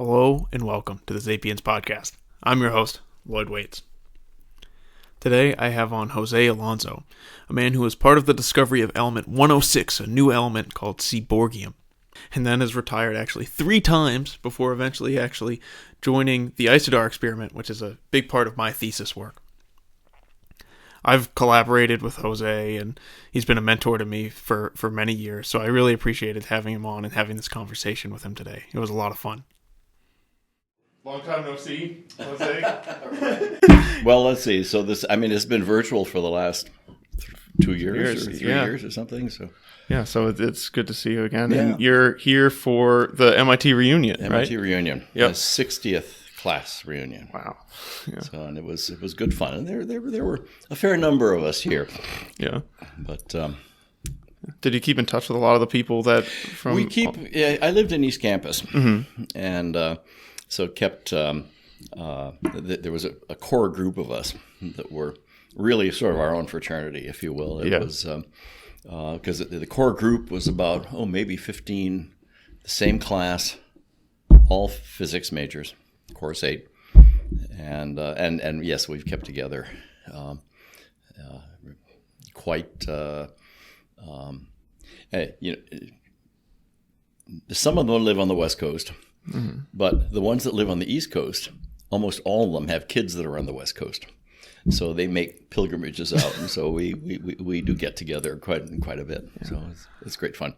Hello and welcome to the Xapiens Podcast. I'm your host, Loyd Waites. Today I have on Jose Alonso, a man who was part of the discovery of element 106, a new element called seaborgium, and then has retired actually 3 times before eventually joining the IsoDAR experiment, which is a big part of my thesis work. I've collaborated with Jose, and he's been a mentor to me for many years, so I really appreciated having him on and having this conversation with him today. It was a lot of fun. Long time no see, Jose. Well, let's see. So it's been virtual for the last 2 years or 3 years or something. So it's good to see you again. Yeah. And you're here for the MIT reunion, right? MIT reunion. Yep. The 60th class reunion. Wow. Yeah. So, and it was good fun. And there were a fair number of us here. Yeah. But did you keep in touch with a lot of the people that from? I lived in East Campus, and so kept. There was a core group of us that were really sort of our own fraternity, if you will. It was because the core group was about maybe 15, the same class, all physics majors, course 8, and yes, we've kept together quite. Some of them live on the West Coast. Mm-hmm. But the ones that live on the East Coast, almost all of them have kids that are on the West Coast. So they make pilgrimages out, and so we do get together quite a bit. Yeah. So it's great fun.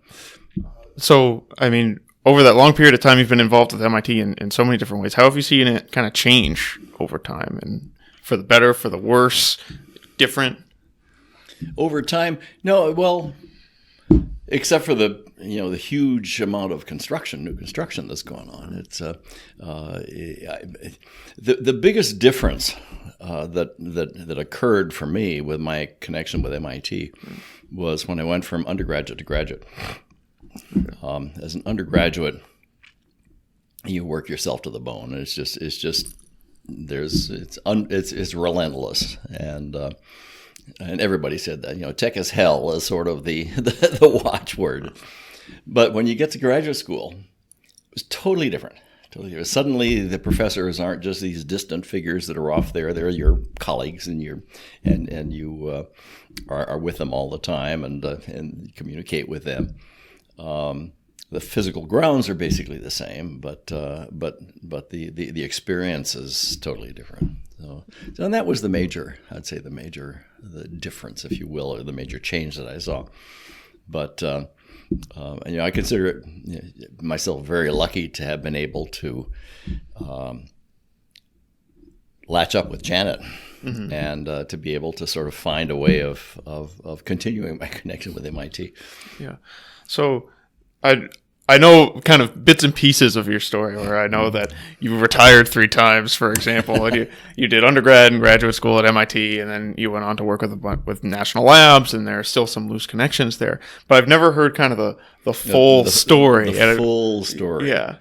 So, I mean, over that long period of time you've been involved with MIT in so many different ways, how have you seen it kind of change over time, and for the better, for the worse, different? Over time, no, well, except for the huge amount of new construction that's going on. It's the biggest difference that occurred for me with my connection with MIT was when I went from undergraduate to graduate. As an undergraduate, you work yourself to the bone. It's relentless, and everybody said that, tech is hell is sort of the watchword. But when you get to graduate school, it was totally different. Suddenly, the professors aren't just these distant figures that are off there. They're your colleagues, and you are with them all the time and communicate with them. The physical grounds are basically the same, but the experience is totally different. So and that was the difference, if you will, or the major change that I saw. But I consider myself very lucky to have been able to latch up with Janet, and to be able to sort of find a way of continuing my connection with MIT. Yeah. So I know kind of bits and pieces of your story, where I know that you retired 3 times, for example, and you did undergrad and graduate school at MIT, and then you went on to work with national labs, and there are still some loose connections there. But I've never heard kind of the full story. The full story. Yeah.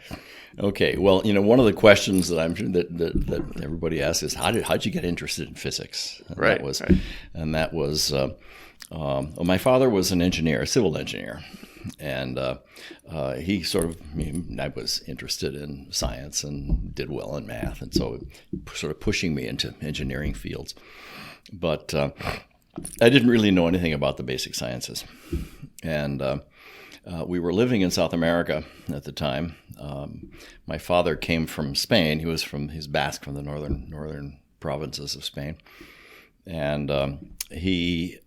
Okay. Well, one of the questions that I'm sure that everybody asks is how'd you get interested in physics? And that was my father was an engineer, a civil engineer. And he I was interested in science and did well in math, and so sort of pushing me into engineering fields. But I didn't really know anything about the basic sciences. And we were living in South America at the time. My father came from Spain. He's Basque, from the northern provinces of Spain. And he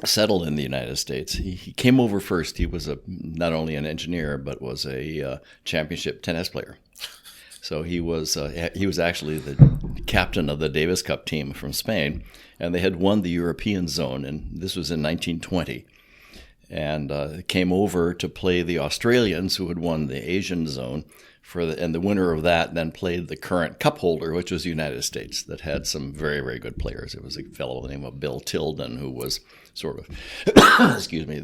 settled in the United States. He came over first. He was not only an engineer, but was a championship tennis player. So he was actually the captain of the Davis Cup team from Spain, and they had won the European zone, and this was in 1920. And came over to play the Australians, who had won the Asian zone, and the winner of that then played the current cup holder, which was the United States, that had some very, very good players. It was a fellow by the name of Bill Tilden, who was sort of,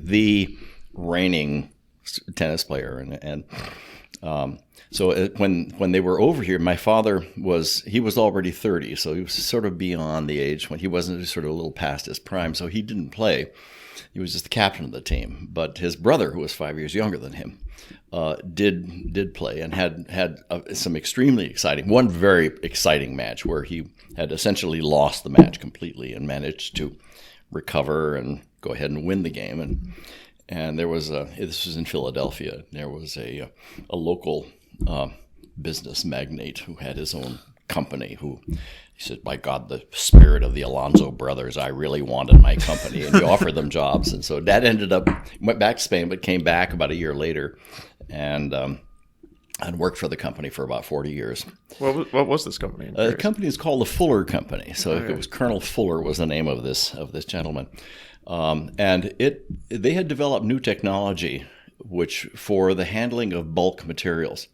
the reigning tennis player. So when they were over here, my father was already 30, so he was sort of beyond the age when he wasn't sort of a little past his prime, so he didn't play. He was just the captain of the team. But his brother, who was 5 years younger than him, did play and had some extremely exciting, one very exciting match where he had essentially lost the match completely and managed to recover and go ahead and win the game. And there was this was in Philadelphia. There was a local business magnate who had his own company who. He said, by God, the spirit of the Alonso brothers, I really wanted my company. And he offered them jobs. And so Dad went back to Spain, but came back about a year later and worked for the company for about 40 years. What was this company? The company is called the Fuller Company. So It was Colonel Fuller was the name of this gentleman. And they had developed new technology which for the handling of bulk materials.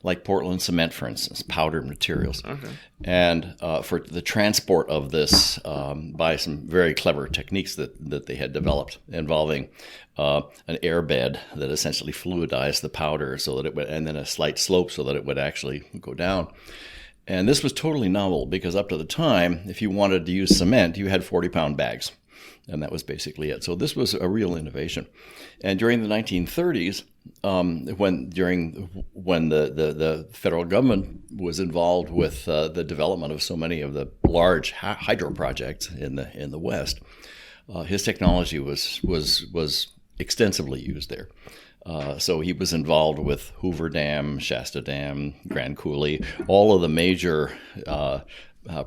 Like Portland cement, for instance, powdered materials. Okay. And for the transport of this by some very clever techniques that they had developed involving an air bed that essentially fluidized the powder so that it would, and then a slight slope so that it would actually go down. And this was totally novel because up to the time, if you wanted to use cement, you had 40-pound bags. And that was basically it. So this was a real innovation. And during the 1930s, when the federal government was involved with the development of so many of the large hydro projects in the West, his technology was extensively used there. So he was involved with Hoover Dam, Shasta Dam, Grand Coulee, all of the major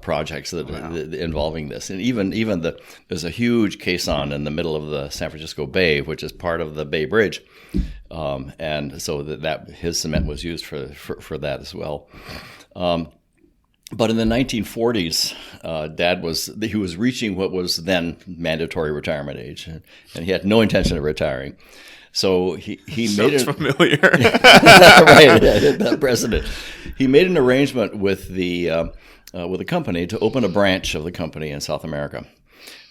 projects that involving this, and even there's a huge caisson in the middle of the San Francisco Bay, which is part of the Bay Bridge, and so that his cement was used for that as well. But in the 1940s, Dad was reaching what was then mandatory retirement age, and he had no intention of retiring. So he made it familiar, right? That precedent. He made an arrangement with the company to open a branch of the company in South America.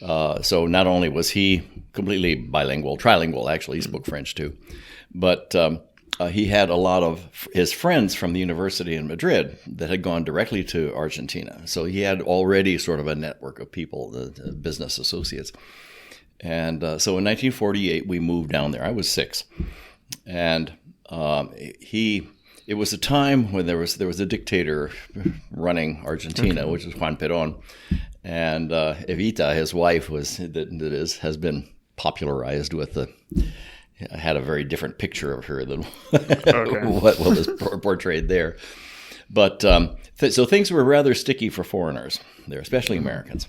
So not only was he completely trilingual, actually, he spoke French too, but he had a lot of his friends from the university in Madrid that had gone directly to Argentina. So he had already sort of a network of people, the business associates. And so in 1948, we moved down there. I was 6. And it was a time when there was a dictator running Argentina, which was Juan Perón, and Evita, his wife, has been popularized with had a very different picture of her than what was portrayed there. But so things were rather sticky for foreigners there, especially Americans.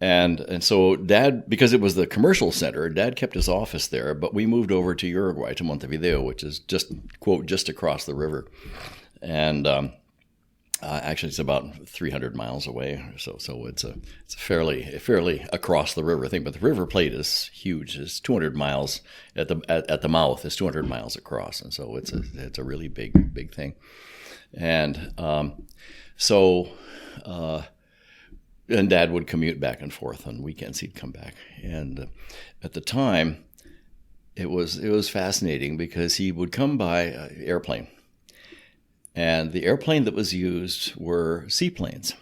And so Dad, because it was the commercial center, Dad kept his office there, but we moved over to Uruguay, to Montevideo, which is just across the river. And actually it's about 300 miles away. So it's a fairly across the river thing, but the River Plate is huge. It's 200 miles at the mouth. It's 200 miles across. And so it's a really big thing. And and Dad would commute back and forth on weekends. He'd come back, and at the time, it was fascinating because he would come by airplane, and the airplane that was used were seaplanes.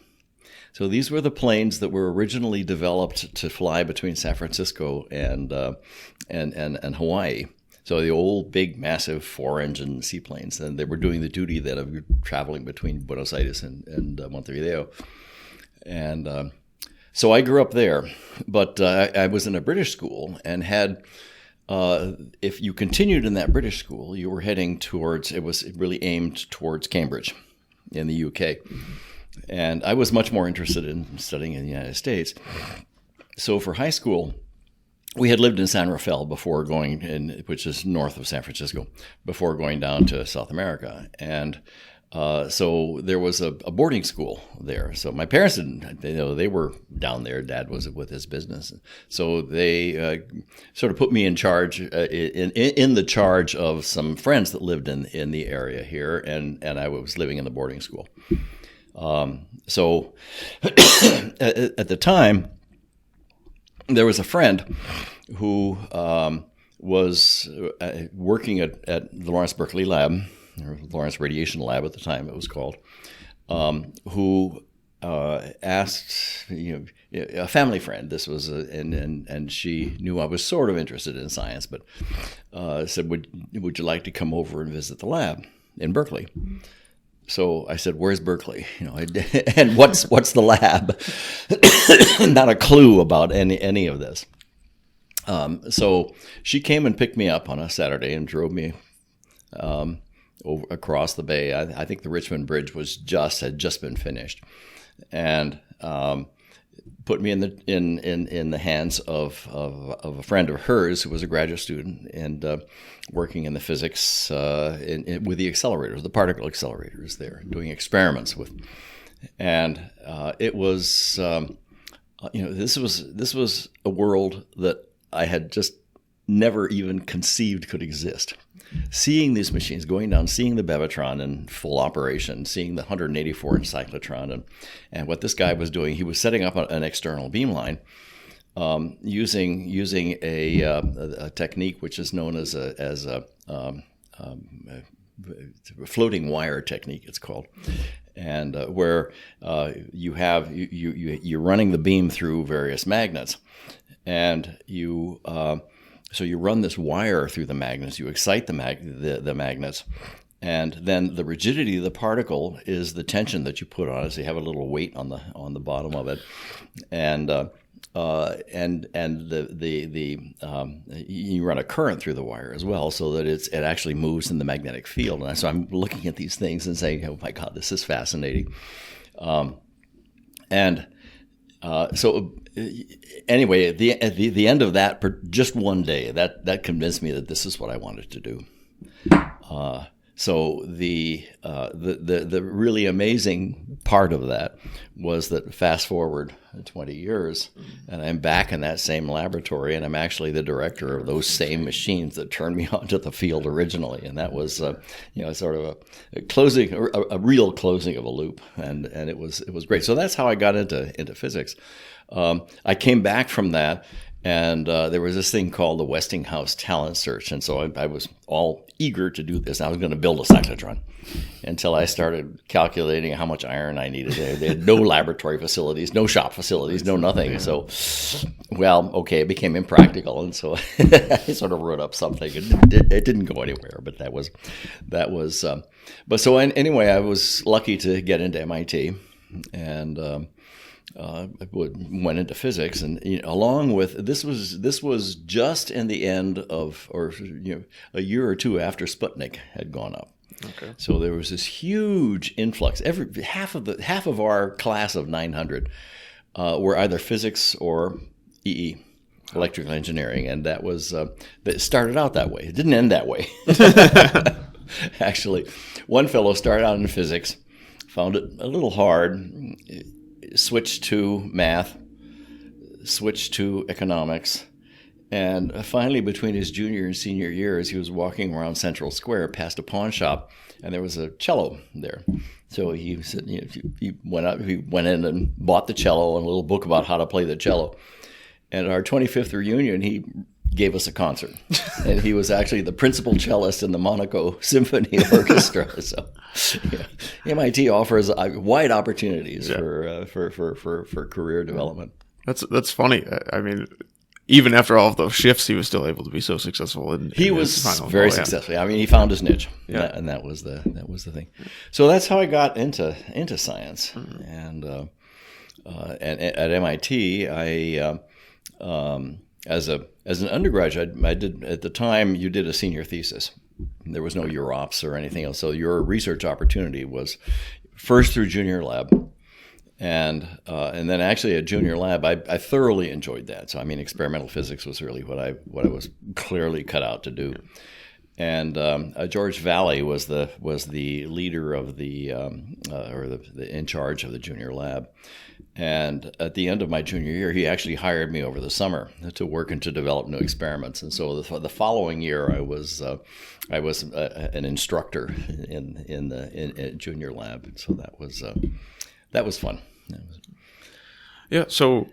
So these were the planes that were originally developed to fly between San Francisco and Hawaii. So the old, big, massive 4-engine seaplanes, and they were doing the duty then of traveling between Buenos Aires and Montevideo. And so I grew up there, but I was in a British school and had, if you continued in that British school, you were heading towards, it was really aimed towards Cambridge in the UK. And I was much more interested in studying in the United States. So for high school, we had lived in San Rafael before going in, which is north of San Francisco, before going down to South America. And so there was a boarding school there. So my parents didn't, they were down there. Dad was with his business. So they sort of put me in charge, in the charge of some friends that lived in the area here. And I was living in the boarding school. So at the time, there was a friend who was working at the Lawrence Berkeley lab, or Lawrence Radiation Lab at the time it was called, who asked a family friend. This was and she knew I was sort of interested in science, but said, "Would you like to come over and visit the lab in Berkeley?" So I said, "Where's Berkeley? And what's the lab?" Not a clue about any of this. So she came and picked me up on a Saturday and drove me over across the bay. I think the Richmond Bridge had just been finished, and put me in the hands of a friend of hers who was a graduate student and working in the physics with the accelerators, the particle accelerators there, doing experiments with. And it was this was a world that I had just never even conceived could exist. Seeing these machines going down, seeing the Bevatron in full operation, seeing the 184-inch cyclotron, and what this guy was doing, he was setting up an external beamline using a technique which is known as a floating wire technique. It's called, and where you're running the beam through various magnets, and so you run this wire through the magnets, you excite the magnets, and then the rigidity of the particle is the tension that you put on it. So you have a little weight on the bottom of it, and you run a current through the wire as well, so that it actually moves in the magnetic field. And so I'm looking at these things and saying, "Oh my God, this is fascinating." So anyway, at the end of that, just one day, that convinced me that this is what I wanted to do. So the really amazing part of that was that fast forward 20 years, and I'm back in that same laboratory, and I'm actually the director of those same machines that turned me onto the field originally, and that was sort of a real closing of a loop, and it was great. So that's how I got into physics. I came back from that. And there was this thing called the Westinghouse Talent Search. And so I was all eager to do this. I was going to build a cyclotron until I started calculating how much iron I needed. They had no laboratory facilities, no shop facilities, no nothing. So, it became impractical. And so I sort of wrote up something. It didn't go anywhere, but that was. Anyway, I was lucky to get into MIT. And I went into physics, and along with this was just in the end of, or a year or two after Sputnik had gone up. Okay. So there was this huge influx. Half of our class of 900 were either physics or EE, electrical engineering, and that was that started out that way. It didn't end that way. Actually, one fellow started out in physics, found it a little hard. Switched to math, switched to economics, and finally between his junior and senior years, he was walking around Central Square past a pawn shop, and there was a cello there. So he said, he went in and bought the cello and a little book about how to play the cello. And at our 25th reunion, he gave us a concert, and he was actually the principal cellist in the Monaco Symphony Orchestra. So, MIT offers wide opportunities for career development. That's funny. I mean, even after all of those shifts, he was still able to be so successful. He was very successful. I mean, he found his niche, and that was the thing. So that's how I got into science, and at MIT, I. As an undergraduate, I did, at the time, you did a senior thesis. There was no UROPS or anything else. So your research opportunity was first through junior lab. And then actually at junior lab, I thoroughly enjoyed that. So, I mean, experimental physics was really what I was clearly cut out to do. And George Valley was the leader of the in charge of the junior lab. And at the end of my junior year, he actually hired me over the summer to work and to develop new experiments. And so the following year, I was an instructor in junior lab. So that was fun. Yeah. So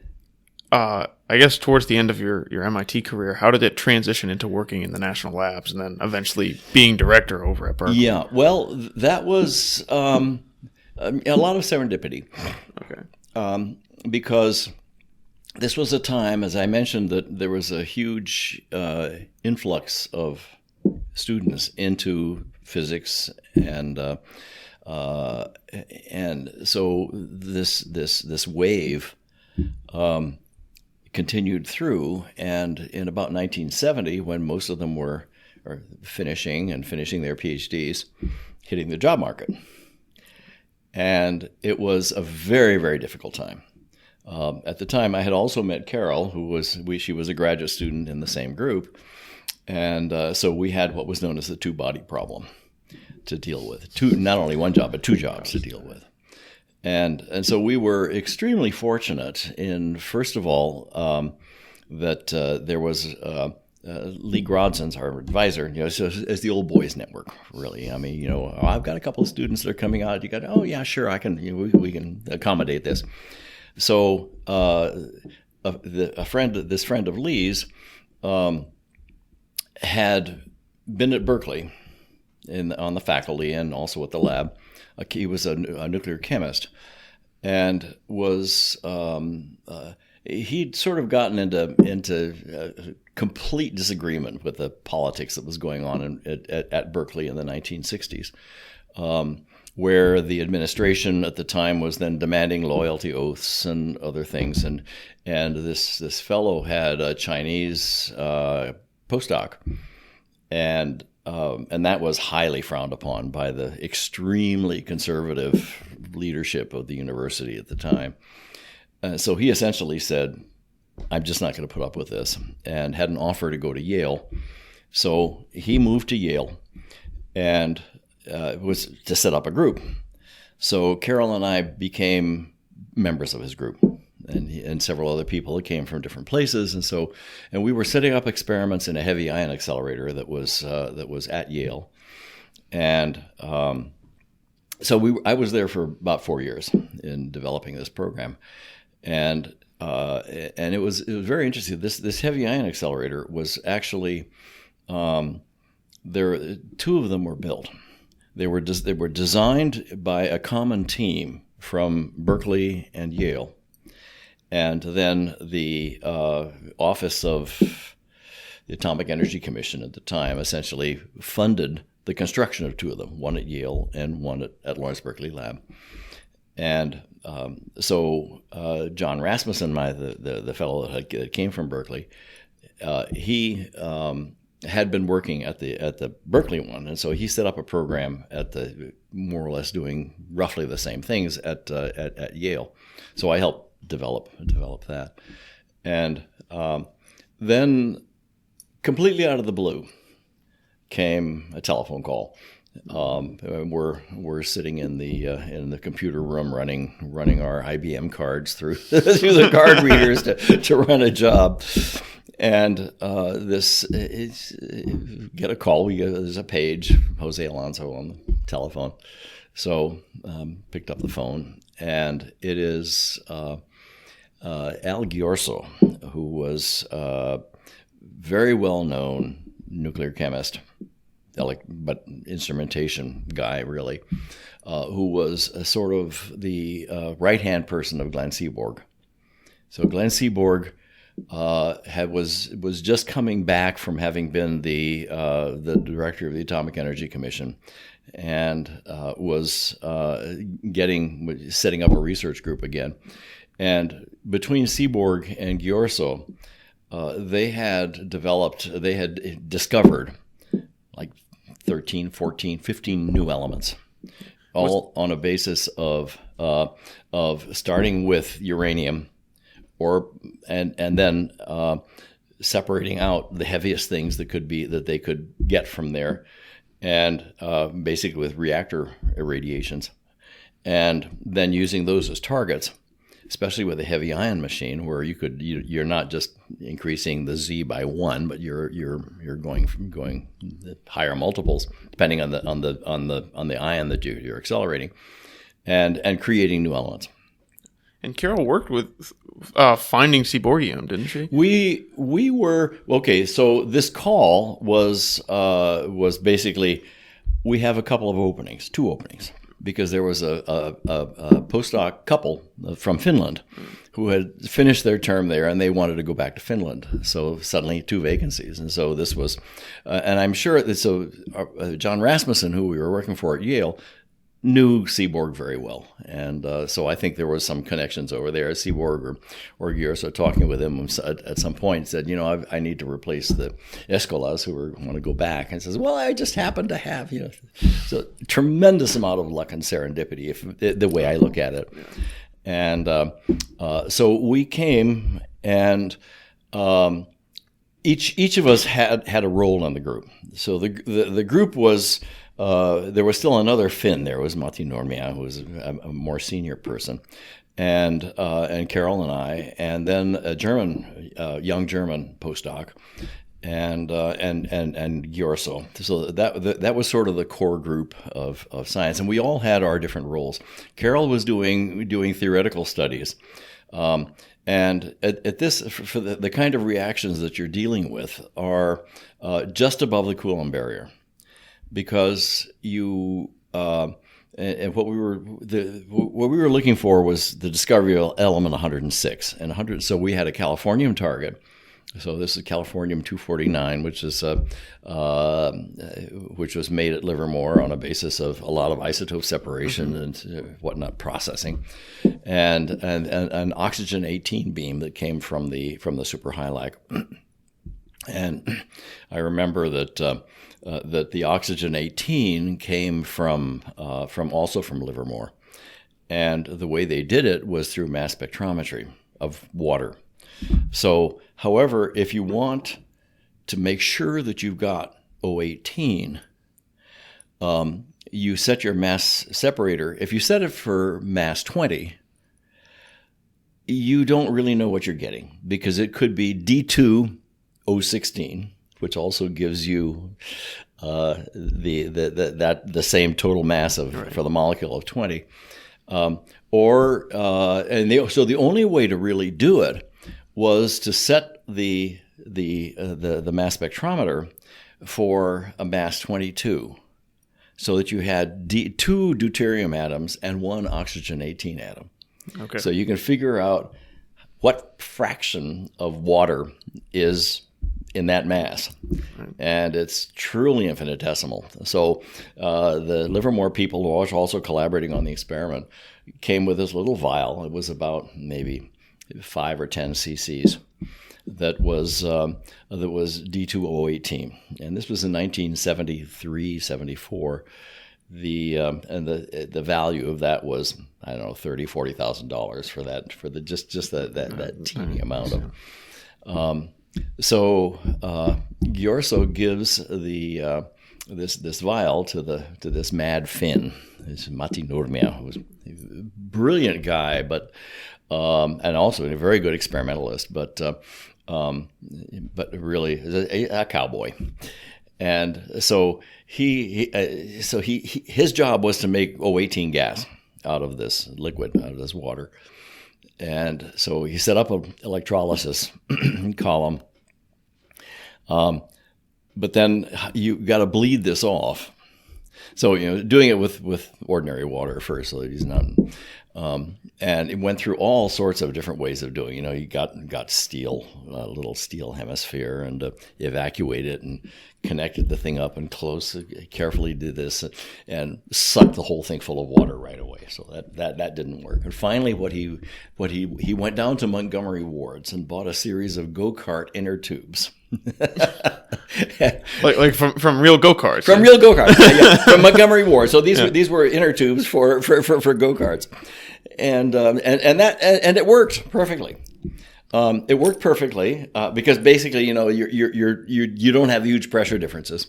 I guess towards the end of your MIT career, how did it transition into working in the national labs and then eventually being director over at Berkeley? Yeah. Well, that was. A lot of serendipity. Okay. Because this was a time, as I mentioned, that there was a huge influx of students into physics, and so this wave continued through, and in about 1970, when most of them were finishing their PhDs, hitting the job market. And it was a very, very difficult time. At the time, I had also met Carol, she was a graduate student in the same group. And so we had what was known as the two-body problem to deal with. Not only one job, but two jobs to deal with. And so we were extremely fortunate in, first of all, that there was Lee Grodson's our advisor, so as the old boys network, really. I mean, I've got a couple of students that are coming out. You got, oh yeah, sure, I can, we can accommodate this. So this friend of Lee's had been at Berkeley on the faculty and also at the lab. He was a nuclear chemist, and was he'd sort of gotten into complete disagreement with the politics that was going on at Berkeley in the 1960s, where the administration at the time was then demanding loyalty oaths and other things, and this fellow had a Chinese postdoc, and that was highly frowned upon by the extremely conservative leadership of the university at the time. So he essentially said, I'm just not going to put up with this, and had an offer to go to Yale. So he moved to Yale and was to set up a group. So Carol and I became members of his group, and several other people that came from different places. And we were setting up experiments in a heavy ion accelerator that was at Yale. And so I was there for about 4 years in developing this program. And it was very interesting. This heavy ion accelerator was actually, two of them were built. They were designed by a common team from Berkeley and Yale, and then the Office of the Atomic Energy Commission at the time essentially funded the construction of two of them, one at Yale and one at Lawrence Berkeley Lab. And so John Rasmussen, the fellow that came from Berkeley, he had been working at the Berkeley one, and so he set up a program at the more or less doing roughly the same things at Yale. So I helped develop that, and then completely out of the blue came a telephone call. We're sitting in the computer room running our IBM cards through the card readers to run a job, and get a call. There's a page, Jose Alonso on the telephone, so picked up the phone, and it is Al Giorso, who was a very well known nuclear chemist, but instrumentation guy, really, who was a sort of the right-hand person of Glenn Seaborg. So Glenn Seaborg was just coming back from having been the director of the Atomic Energy Commission, and was setting up a research group again. And between Seaborg and Giorso, they had discovered like 13, 14, 15 new elements, all on a basis of starting with uranium, and then separating out the heaviest things that they could get from there, and basically with reactor irradiations, and then using those as targets, especially with a heavy ion machine, where you're not just increasing the Z by 1, but you're going higher multiples depending on the ion that you're accelerating, and creating new elements. And Carol worked with finding seaborgium, didn't she? We were okay. So this call was basically, we have a couple of openings, 2 openings. because there was a postdoc couple from Finland who had finished their term there, and they wanted to go back to Finland. So suddenly 2 vacancies. And so this was, and I'm sure that John Rasmussen, who we were working for at Yale, knew Seaborg very well. And so I think there was some connections over there. Seaborg or Gierso talking with him at some point said, I need to replace the Escolas who want to go back. And says, well, I just happen to have, so tremendous amount of luck and serendipity, the way I look at it. And so we came, and each of us had a role in the group. So the group was, there was still another Finn. There was Matti Normia, who was a more senior person, and Carol and I, and then a young German postdoc, and Gierso. So that was sort of the core group of science, and we all had our different roles. Carol was doing theoretical studies. And at this, for the kind of reactions that you're dealing with are just above the Coulomb barrier, because and what we were looking for was the discovery of element 106 and 100. So we had a californium target. So this is californium-249, which was made at Livermore on a basis of a lot of isotope separation and whatnot processing, and an oxygen-18 beam that came from the superhylac. And I remember that the oxygen-18 came from Livermore, and the way they did it was through mass spectrometry of water. So, however, if you want to make sure that you've got O18, you set your mass separator. If you set it for mass 20, you don't really know what you're getting, because it could be D2O16, which also gives you the same total mass for the molecule of 20, so the only way to really do it was to set the mass spectrometer for a mass 22, so that you had 2 deuterium atoms and 1 oxygen-18 atom. Okay. So you can figure out what fraction of water is in that mass, and it's truly infinitesimal. So the Livermore people, who were also collaborating on the experiment, came with this little vial. It was about maybe 5 or 10 cc's. That was D2O18, and this was in 1973-74. The value of that was, I don't know, $30,000-$40,000 for that teeny amount of. So Gierso gives this vial to this mad Finn, this Matti Normia, who was a brilliant guy, but and also a very good experimentalist, but really a cowboy. And so his job was to make O18 gas out of this liquid, out of this water. And so he set up an electrolysis column. But then you got to bleed this off. So, doing it with ordinary water first, so that he's not. And it went through all sorts of different ways of doing. You got steel, a little steel hemisphere, and evacuate it and connected the thing up and carefully did this and sucked the whole thing full of water right away. So that didn't work. And finally, he went down to Montgomery Wards and bought a series of go-kart inner tubes. like from real go-karts. From real go-karts, yeah. From Montgomery Ward. So these were inner tubes for go-karts, and it worked perfectly. It worked perfectly because basically, you don't have huge pressure differences.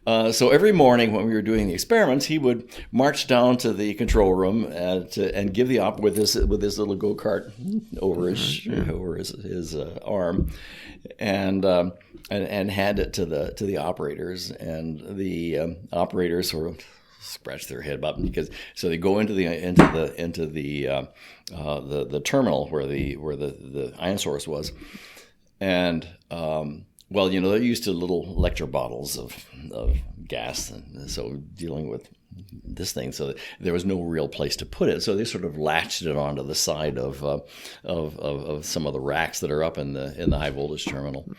So every morning when we were doing the experiments, he would march down to the control room and give the op with this little go-kart over his arm, and hand it to the operators, and the operators sort of scratch their head up, because so they go into the terminal where the ion source was, and Well, they're used to little lecture bottles of gas, and so dealing with this thing, so there was no real place to put it. So they sort of latched it onto the side of some of the racks that are up in the high voltage terminal.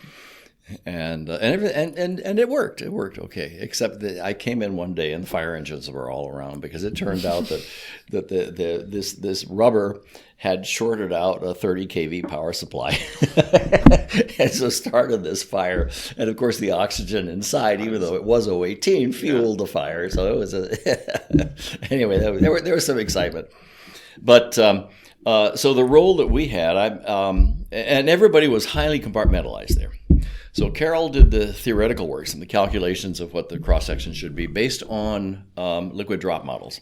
And it worked. It worked okay, except that I came in one day and the fire engines were all around, because it turned out that this rubber had shorted out a 30 kV power supply, and so started this fire. And of course, the oxygen inside, even though it was O18, fueled the fire. So it was anyway. There was some excitement, but. So the role that we had, and everybody was highly compartmentalized there. So Carol did the theoretical works and the calculations of what the cross-section should be based on liquid drop models.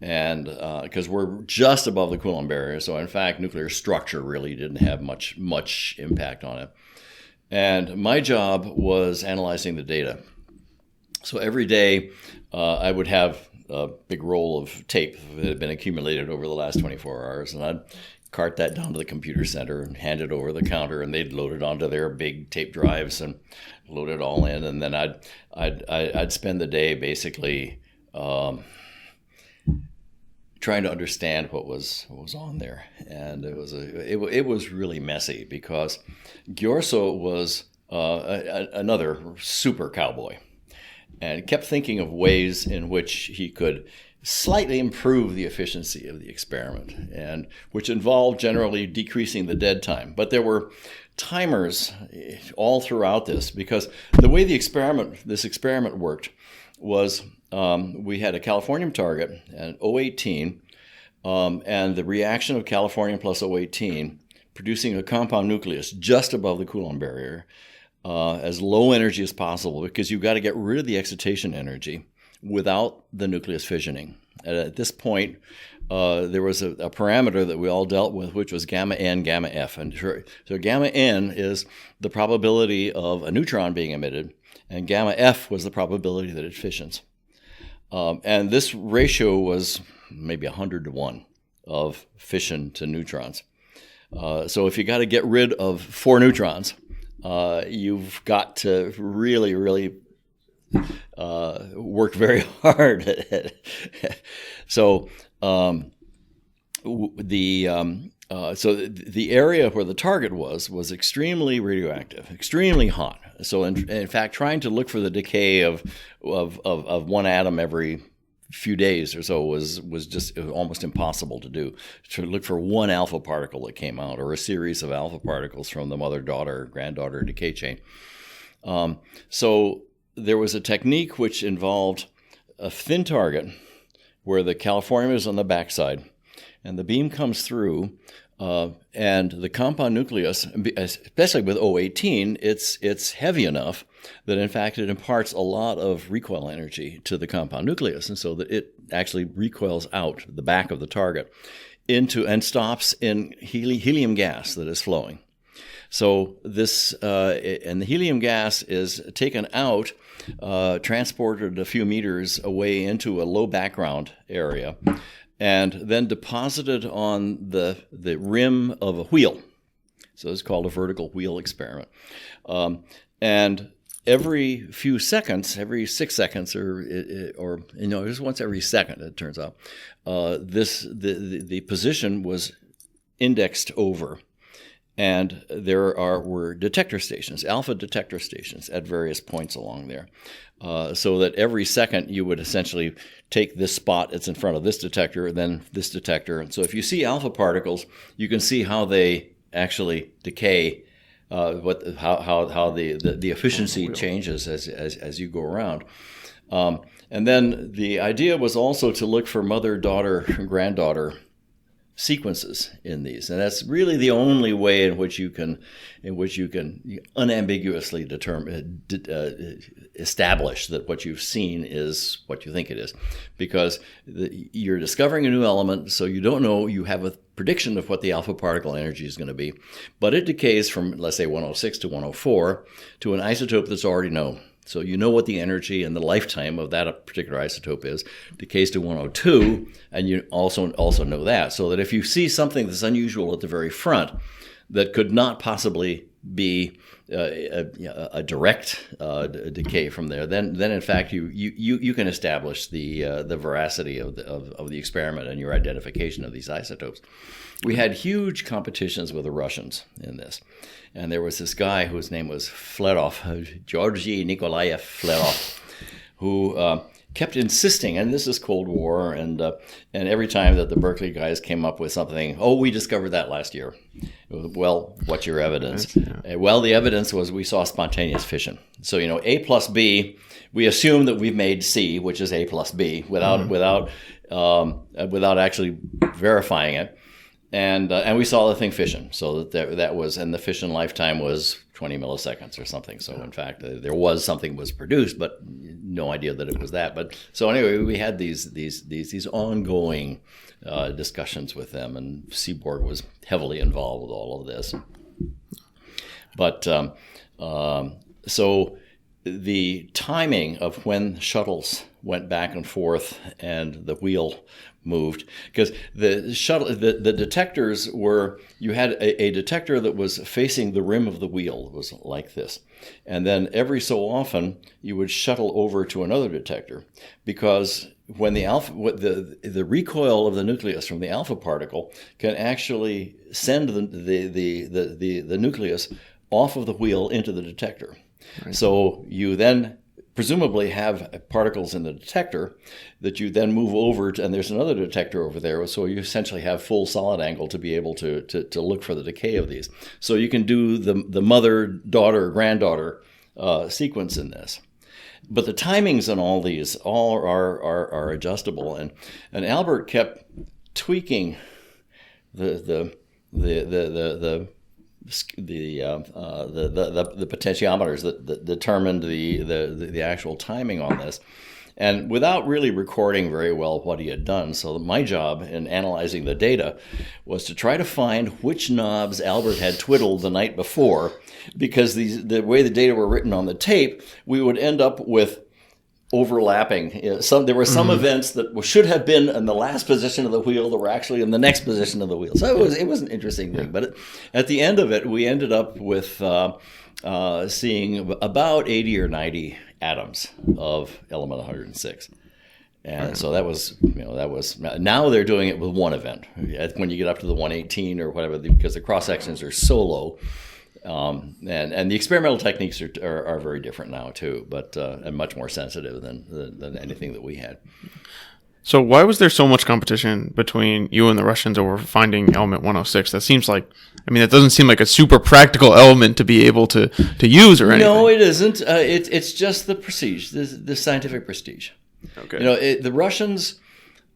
And because we're just above the Coulomb barrier, so in fact, nuclear structure really didn't have much impact on it. And my job was analyzing the data. So every day I would have a big roll of tape that had been accumulated over the last 24 hours, and I'd cart that down to the computer center and hand it over the counter, and they'd load it onto their big tape drives and load it all in, and then I'd spend the day basically trying to understand what was on there, and it was really messy, because Gyorso was another super cowboy, and kept thinking of ways in which he could slightly improve the efficiency of the experiment, and which involved generally decreasing the dead time. But there were timers all throughout this, because the way this experiment worked was we had a californium target and O18, and the reaction of californium plus O18 producing a compound nucleus just above the Coulomb barrier, as low energy as possible, because you've got to get rid of the excitation energy without the nucleus fissioning. And at this point, there was a parameter that we all dealt with, which was gamma n, gamma f. And so gamma n is the probability of a neutron being emitted, and gamma f was the probability that it fissions. And this ratio was maybe 100 to 1 of fission to neutrons. So if you got to get rid of 4 neutrons, you've got to really, really work very hard at it. So the area where the target was extremely radioactive, extremely hot. So in fact, trying to look for the decay of one atom every few days or so was just almost impossible to do. To look for one alpha particle that came out, or a series of alpha particles from the mother-daughter-granddaughter decay chain. So there was a technique which involved a thin target where the californium is on the backside, and the beam comes through, and the compound nucleus, especially with O18, it's heavy enough that in fact it imparts a lot of recoil energy to the compound nucleus, and so that it actually recoils out the back of the target into and stops in helium gas that is flowing. So this and the helium gas is taken out, transported a few meters away into a low background area, and then deposited on the rim of a wheel. So it's called a vertical wheel experiment. And every few seconds, every 6 seconds, or just once every second, it turns out, the position was indexed over. And there were detector stations, alpha detector stations at various points along there, so that every second you would essentially take this spot, it's in front of this detector, and then this detector. And so if you see alpha particles, you can see how they actually decay, how the efficiency changes as you go around. And then the idea was also to look for mother, daughter, granddaughter sequences in these, and that's really the only way in which you can unambiguously establish that what you've seen is what you think it is, because you're discovering a new element, so you don't know, you have a prediction of what the alpha particle energy is going to be, but it decays from, let's say, 106 to 104 to an isotope that's already known. So you know what the energy and the lifetime of that particular isotope is. Decays to 102, and you also know that. So that if you see something that's unusual at the very front that could not possibly be a direct decay from there, then in fact you can establish the veracity of the experiment and your identification of these isotopes. We had huge competitions with the Russians in this, and there was this guy whose name was Flerov, Georgy Nikolaev Flerov, who kept insisting, and this is Cold War, and every time that the Berkeley guys came up with something, we discovered that last year. Well, what's your evidence? Yeah. Well, the evidence was we saw spontaneous fission. So, A plus B, we assume that we've made C, which is A plus B, without actually verifying it. And we saw the thing fission. So that was, and the fission lifetime was 20 milliseconds or something. So in fact, there was something was produced, but no idea that it was that. But so anyway, we had these ongoing discussions with them, and Seaborg was heavily involved with all of this. But so the timing of when shuttles went back and forth and the wheel moved, because the detectors were, you had a detector that was facing the rim of the wheel. It was like this, and then every so often you would shuttle over to another detector, because when the recoil of the nucleus from the alpha particle can actually send the nucleus off of the wheel into the detector. Right. So you then presumably have particles in the detector that you then move over to, and there's another detector over there, so you essentially have full solid angle to be able to look for the decay of these. So you can do the mother, daughter, granddaughter sequence in this. But the timings on all these are adjustable, and Albert kept tweaking the potentiometers that determined the actual timing on this, and without really recording very well what he had done. So my job in analyzing the data was to try to find which knobs Albert had twiddled the night before, because the way the data were written on the tape, we would end up with overlapping. There were some events that should have been in the last position of the wheel that were actually in the next position of the wheel. So it was an interesting thing. But at the end of it, we ended up with seeing about 80 or 90 atoms of element 106. And so that was now they're doing it with one event. When you get up to the 118 or whatever, because the cross sections are so low. And the experimental techniques are very different now too, but and much more sensitive than anything that we had. So why was there so much competition between you and the Russians over finding element 106? That seems like, that doesn't seem like a super practical element to be able to use or anything. No, it isn't. It's just the prestige, the scientific prestige. Okay. The Russians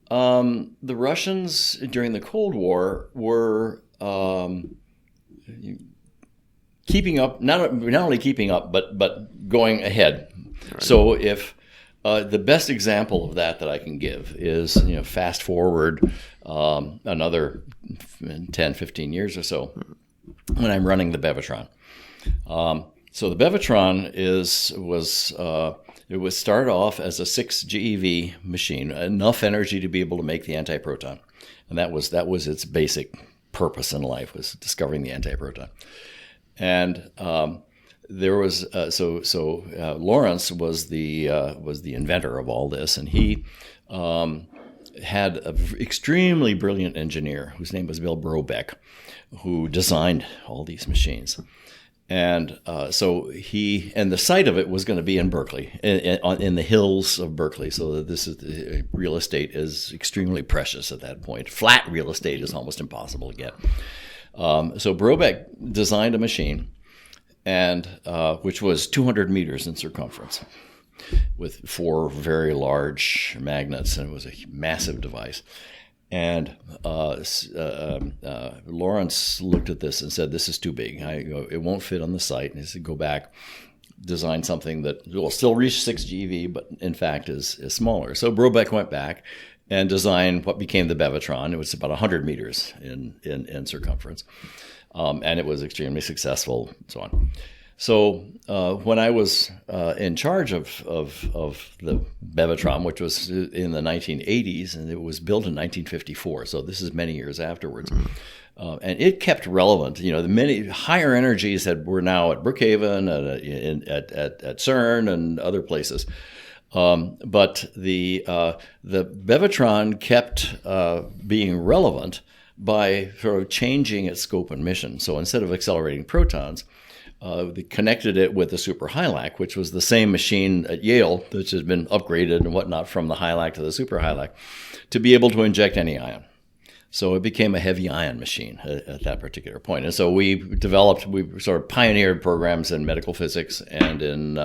during the Cold War were keeping up, not only keeping up, but going ahead. Right. So if the best example of that I can give is, fast forward another 10, 15 years or so, when I'm running the Bevatron. So the Bevatron it was started off as a 6 GeV machine, enough energy to be able to make the antiproton, and that was its basic purpose in life, was discovering the antiproton. And there was Lawrence was the inventor of all this, and he had an extremely brilliant engineer whose name was Bill Brobeck, who designed all these machines. And so the site of it was going to be in Berkeley, in the hills of Berkeley. So that real estate is extremely precious at that point. Flat real estate is almost impossible to get. So Brobeck designed a machine, and which was 200 meters in circumference, with 4 very large magnets, and it was a massive device. And Lawrence looked at this and said, "This is too big. It won't fit on the site." And he said, "Go back, design something that will still reach 6 GeV, but in fact is smaller." So Brobeck went back and designed what became the Bevatron. It was about 100 meters in circumference, and it was extremely successful, and so on. So when I was in charge of the Bevatron, which was in the 1980s, and it was built in 1954, so this is many years afterwards, and it kept relevant. You know, the many higher energies that were now at Brookhaven, at CERN, and other places. But the Bevatron kept being relevant by sort of changing its scope and mission. So instead of accelerating protons, they connected it with the Super HILAC, which was the same machine at Yale, which has been upgraded and whatnot from the HILAC to the Super HILAC, to be able to inject any ion. So it became a heavy ion machine at that particular point. And so we sort of pioneered programs in medical physics and in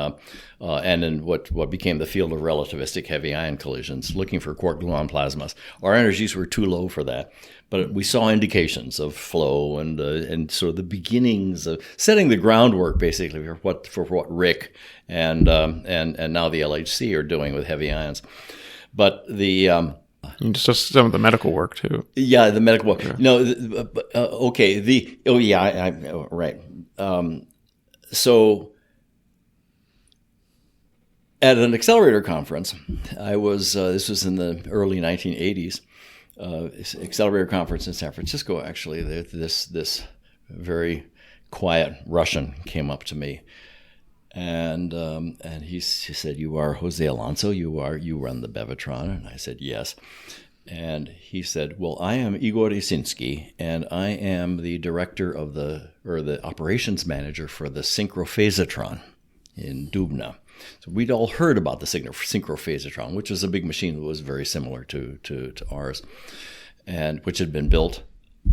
what became the field of relativistic heavy ion collisions, looking for quark-gluon plasmas. Our energies were too low for that, but we saw indications of flow and sort of the beginnings of setting the groundwork, basically, for what Rick and now the LHC are doing with heavy ions. But the just some of the medical work too. Yeah, the medical work. Yeah. No, okay. Right. So at an accelerator conference, I was. This was in the early 1980s. Accelerator conference in San Francisco. Actually, this very quiet Russian came up to me. And he said, "You are Jose Alonso. You run the Bevatron." And I said, "Yes." And he said, "Well, I am Igor Yasinski, and I am the director of the operations manager for the synchrophasotron in Dubna." So we'd all heard about the synchrophasotron, which was a big machine that was very similar to ours, and which had been built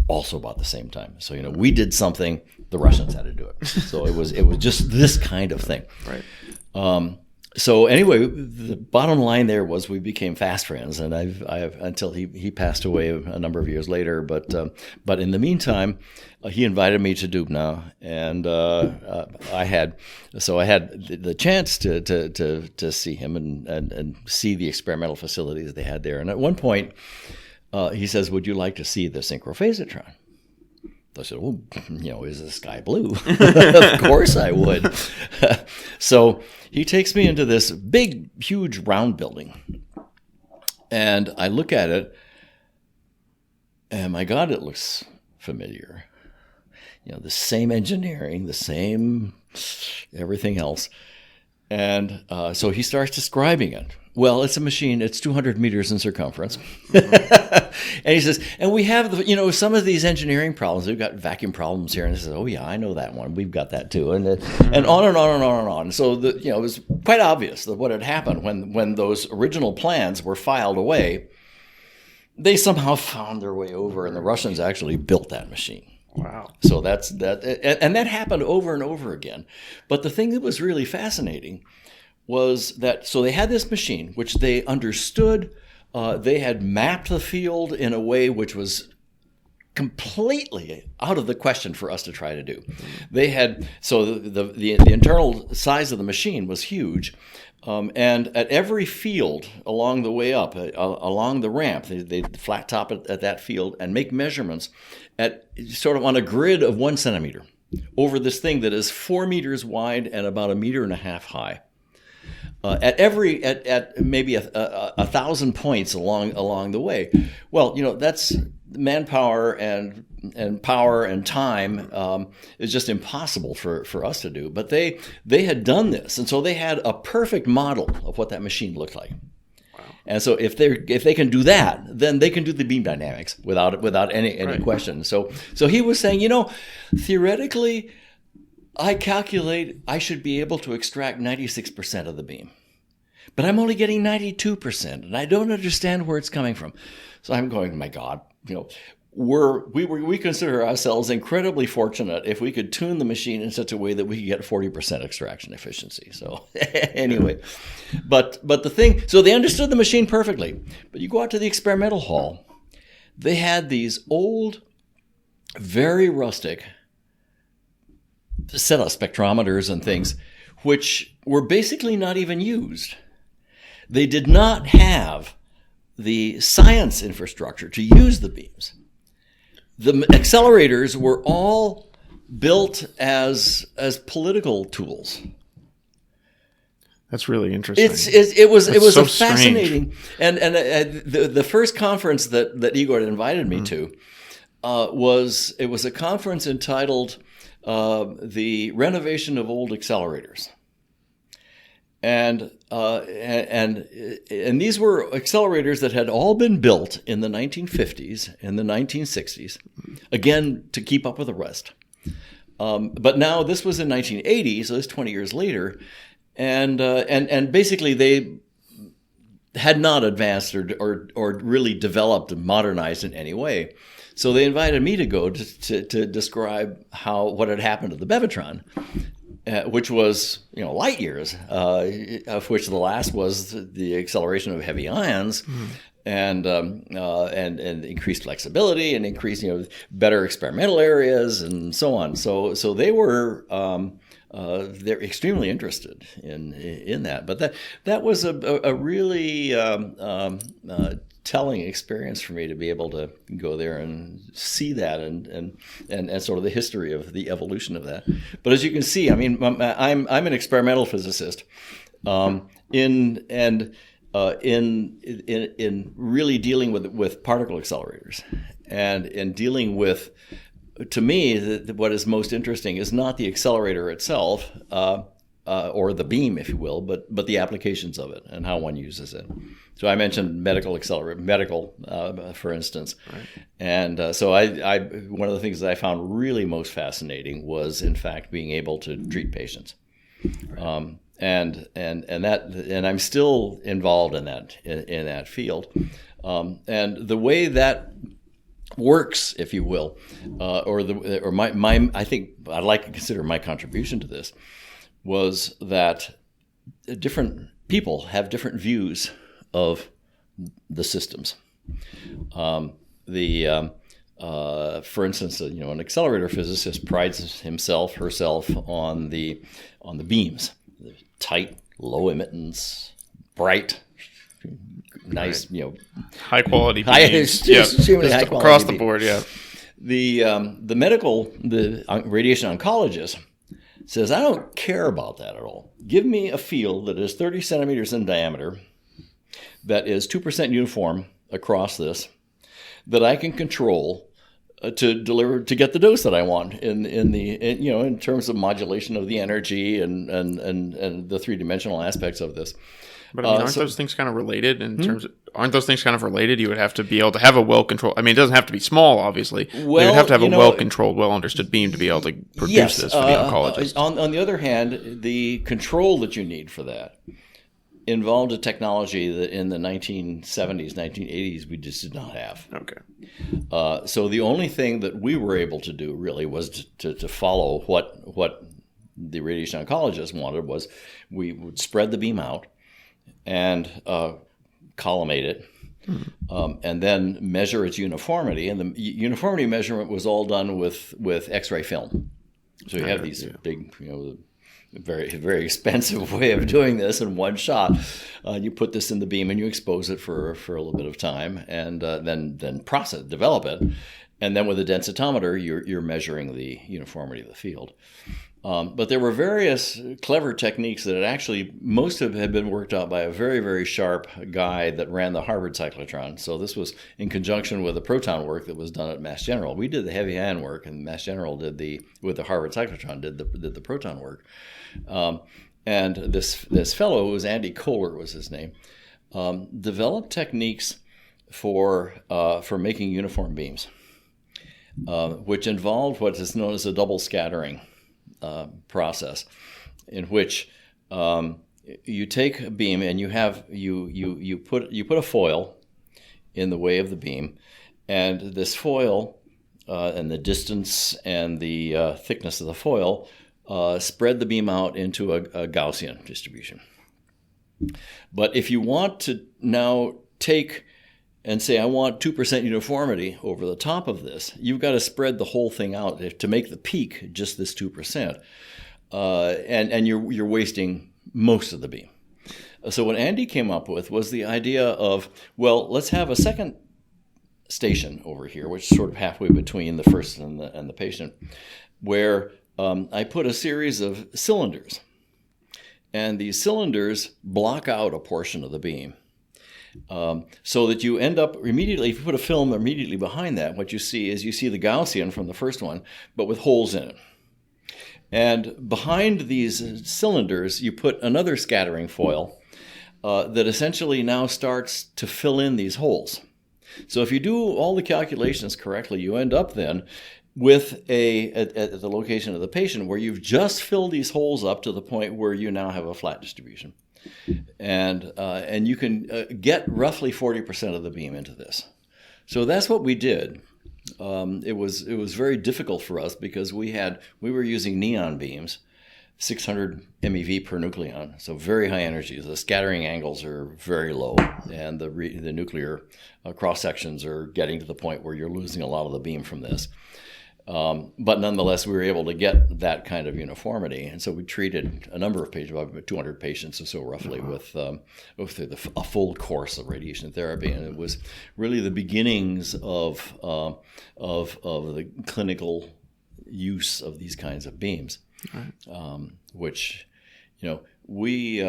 also about the same time. So, you know, we did something, the Russians had to do it. So it was just this kind of thing. Right. So anyway, the bottom line there was we became fast friends, and I've until he passed away a number of years later. But in the meantime, he invited me to Dubna, and I had the chance to see him and see the experimental facilities they had there. And at one point, he says, "Would you like to see the synchrophasotron?" I said, "Well, you know, is the sky blue?" Of course I would. So he takes me into this big, huge round building. And I look at it, and my God, it looks familiar. You know, the same engineering, the same everything else. And so he starts describing it. Well, it's a machine. It's 200 meters in circumference. And he says, and we have, some of these engineering problems. We've got vacuum problems here. And he says, "Oh, yeah, I know that one. We've got that too." And on and on and on and on. So, it was quite obvious that what had happened when those original plans were filed away, they somehow found their way over, and the Russians actually built that machine. Wow. So that's that. And that happened over and over again. But the thing that was really fascinating was that, so they had this machine, which they understood. They had mapped the field in a way which was completely out of the question for us to try to do. They had, so the internal size of the machine was huge. And at every field along the way up, along the ramp, they'd flat top at that field and make measurements at sort of on a grid of 1 centimeter over this thing that is 4 meters wide and about 1.5 meters high. At maybe 1,000 points along the way. Well, that's manpower and power and time is just impossible for us to do. But they had done this, and so they had a perfect model of what that machine looked like. Wow. And so if they can do that, then they can do the beam dynamics without any question. So he was saying, theoretically, I calculate I should be able to extract 96% of the beam. But I'm only getting 92%, and I don't understand where it's coming from. So I'm going, my God, we consider ourselves incredibly fortunate if we could tune the machine in such a way that we could get 40% extraction efficiency. So anyway, but the thing, so they understood the machine perfectly. But you go out to the experimental hall, they had these old, very rustic set of spectrometers and things, which were basically not even used. They did not have the science infrastructure to use the beams. The accelerators were all built as political tools. That's really interesting. It was so a fascinating and the first conference that Igor invited me to was a conference entitled "The Renovation of Old Accelerators," and these were accelerators that had all been built in the 1950s and the 1960s, again to keep up with the rest. But now this was in 1980, so it's 20 years later. And basically they had not advanced or really developed and modernized in any way. So they invited me to go to describe what had happened to the Bevatron, which was light years, of which the last was the acceleration of heavy ions. And increased flexibility and increased better experimental areas and so on. So they were they're extremely interested in that. But that was a really telling experience for me to be able to go there and see that and sort of the history of the evolution of that. But as you can see, I mean, I'm an experimental physicist, in really dealing with particle accelerators, and in dealing with, to me, what is most interesting is not the accelerator itself, or the beam, if you will, but the applications of it and how one uses it. So I mentioned medical, for instance, right. And so I one of the things that I found really most fascinating was, in fact, being able to treat patients. Right. And I'm still involved in that field, and the way that works, if you will, I think I'd like to consider my contribution to this was that different people have different views of the systems. For instance, an accelerator physicist prides herself on the beams. Tight, low emittance, bright, nice, high quality beams. Extremely high quality across the board. Yeah. The radiation oncologist says, I don't care about that at all. Give me a field that is 30 centimeters in diameter, that is 2% uniform across this, that I can control to get the dose that I want in terms of modulation of the energy and the three-dimensional aspects of this. But I mean, aren't those things kind of related in terms of, aren't those things kind of related? You would have to be able to have a well-controlled, I mean, it doesn't have to be small, obviously. Well, you would have to have a well-controlled, well-understood beam to be able to produce this for the oncologist. On the other hand, the control that you need for that involved a technology that in the 1970s, 1980s, we just did not have. Okay. So the only thing that we were able to do really was to follow what the radiation oncologist wanted. Was we would spread the beam out and collimate it, and then measure its uniformity. And the uniformity measurement was all done with X-ray film. So you have these big, very, very expensive way of doing this in one shot. You put this in the beam and you expose it for a little bit of time, and then develop it, and then with a densitometer you're measuring the uniformity of the field. But there were various clever techniques that most of had been worked out by a very, very sharp guy that ran the Harvard cyclotron. So this was in conjunction with the proton work that was done at Mass General. We did the heavy ion work, and Mass General with the Harvard cyclotron did the proton work. And this fellow, who was Andy Kohler was his name, developed techniques for making uniform beams, which involved what is known as a double scattering process, in which you take a beam and you put a foil in the way of the beam, and this foil and the distance and the thickness of the foil spread the beam out into a Gaussian distribution. But if you want to now take and say, I want 2% uniformity over the top of this, you've got to spread the whole thing out to make the peak just this 2%. And you're wasting most of the beam. So what Andy came up with was the idea of, well, let's have a second station over here, which is sort of halfway between the first and the patient, where I put a series of cylinders. And these cylinders block out a portion of the beam. So that you end up immediately, if you put a film immediately behind that, what you see is the Gaussian from the first one, but with holes in it. And behind these cylinders, you put another scattering foil that essentially now starts to fill in these holes. So if you do all the calculations correctly, you end up then with at the location of the patient where you've just filled these holes up to the point where you now have a flat distribution. And you can get roughly 40% of the beam into this. So that's what we did. It was very difficult for us because we were using neon beams, 600 MeV per nucleon, so very high energy. The scattering angles are very low, and the nuclear cross sections are getting to the point where you're losing a lot of the beam from this. But nonetheless, we were able to get that kind of uniformity, and so we treated a number of patients, about 200 patients or so, roughly, with a full course of radiation therapy, and it was really the beginnings of the clinical use of these kinds of beams, right. Which, we.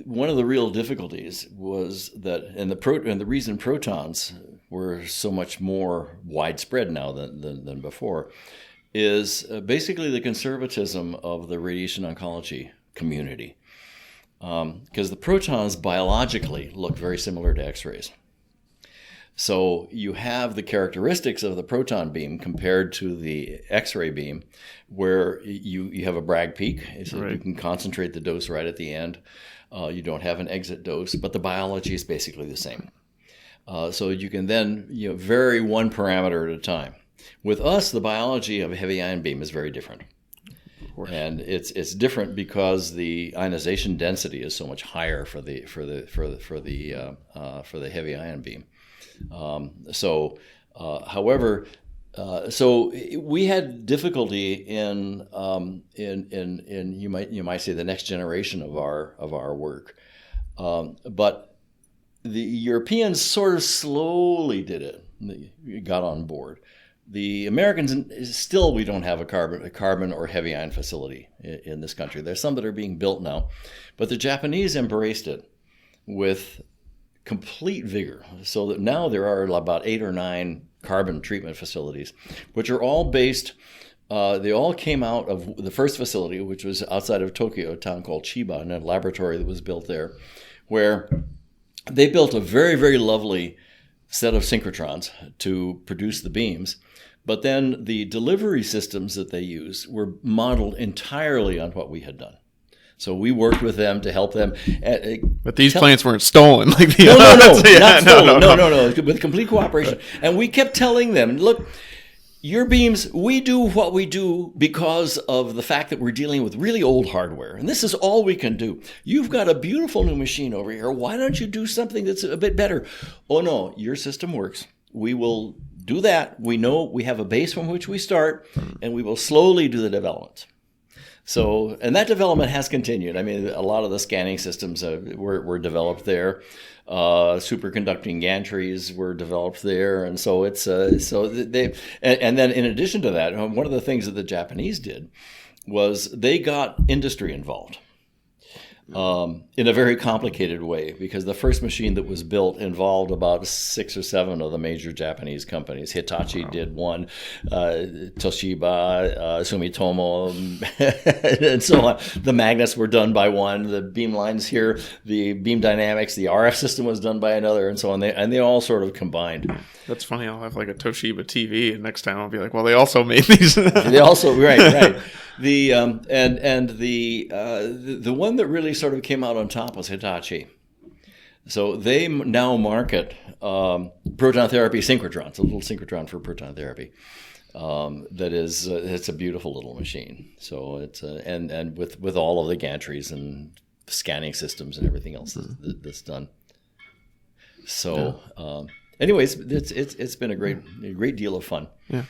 One of the real difficulties was that, and the reason protons were so much more widespread now than before, is basically the conservatism of the radiation oncology community. Because the protons biologically look very similar to X-rays. So you have the characteristics of the proton beam compared to the X-ray beam, where you have a Bragg peak, so right. You can concentrate the dose right at the end. You don't have an exit dose, but the biology is basically the same. So you can then vary one parameter at a time. With us, the biology of a heavy ion beam is very different, and it's different because the ionization density is so much higher for the heavy ion beam. However, so we had difficulty in you might say the next generation of our work, but the Europeans sort of slowly did it, got on board. The Americans still, we don't have a carbon or heavy ion facility in this country. There's some that are being built now, but the Japanese embraced it with complete vigor, so that now there are about 8 or 9 carbon treatment facilities, which are all based, they all came out of the first facility, which was outside of Tokyo, a town called Chiba, and a laboratory that was built there, where they built a very, very lovely set of synchrotrons to produce the beams. But then the delivery systems that they used were modeled entirely on what we had done. So we worked with them to help them. But these plants weren't stolen. Not stolen. No, with complete cooperation. And we kept telling them, look, your beams, we do what we do because of the fact that we're dealing with really old hardware. And this is all we can do. You've got a beautiful new machine over here. Why don't you do something that's a bit better? Oh, no, your system works. We will do that. We know we have a base from which we start, and we will slowly do the development. So, and that development has continued. I mean, a lot of the scanning systems were developed there. Superconducting gantries were developed there, and so it's and then in addition to that, one of the things that the Japanese did was they got industry involved. In a very complicated way, because the first machine that was built involved about 6 or 7 of the major Japanese companies. Hitachi did one, Toshiba, Sumitomo, and so on. The magnets were done by one, the beam lines here, the beam dynamics, the RF system was done by another, and so on. They all sort of combined. That's funny. I'll have like a Toshiba TV, and next time I'll be like, well, they also made these. They also, right. The the one that really sort of came out on top was Hitachi. So they now market proton therapy synchrotrons, a little synchrotron for proton therapy. That is, it's a beautiful little machine. So it's and with all of the gantries and scanning systems and everything else that's done. So, anyways, it's been a great deal of fun. Yeah.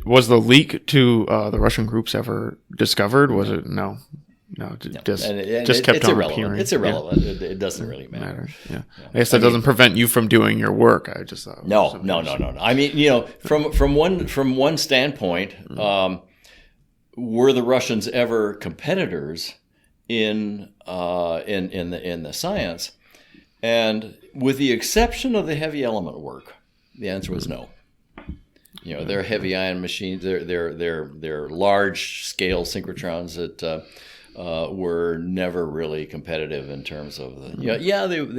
Was the leak to the Russian groups ever discovered? Was it no? No, No. just It's kept on irrelevant. appearing. It's irrelevant. It doesn't really matter. Yeah. I guess that doesn't prevent you from doing your work. I just thought. No. I mean, from one standpoint, were the Russians ever competitors in the science? And with the exception of the heavy element work, the answer was no. Their heavy ion machines, their large scale synchrotrons that were never really competitive in terms of the.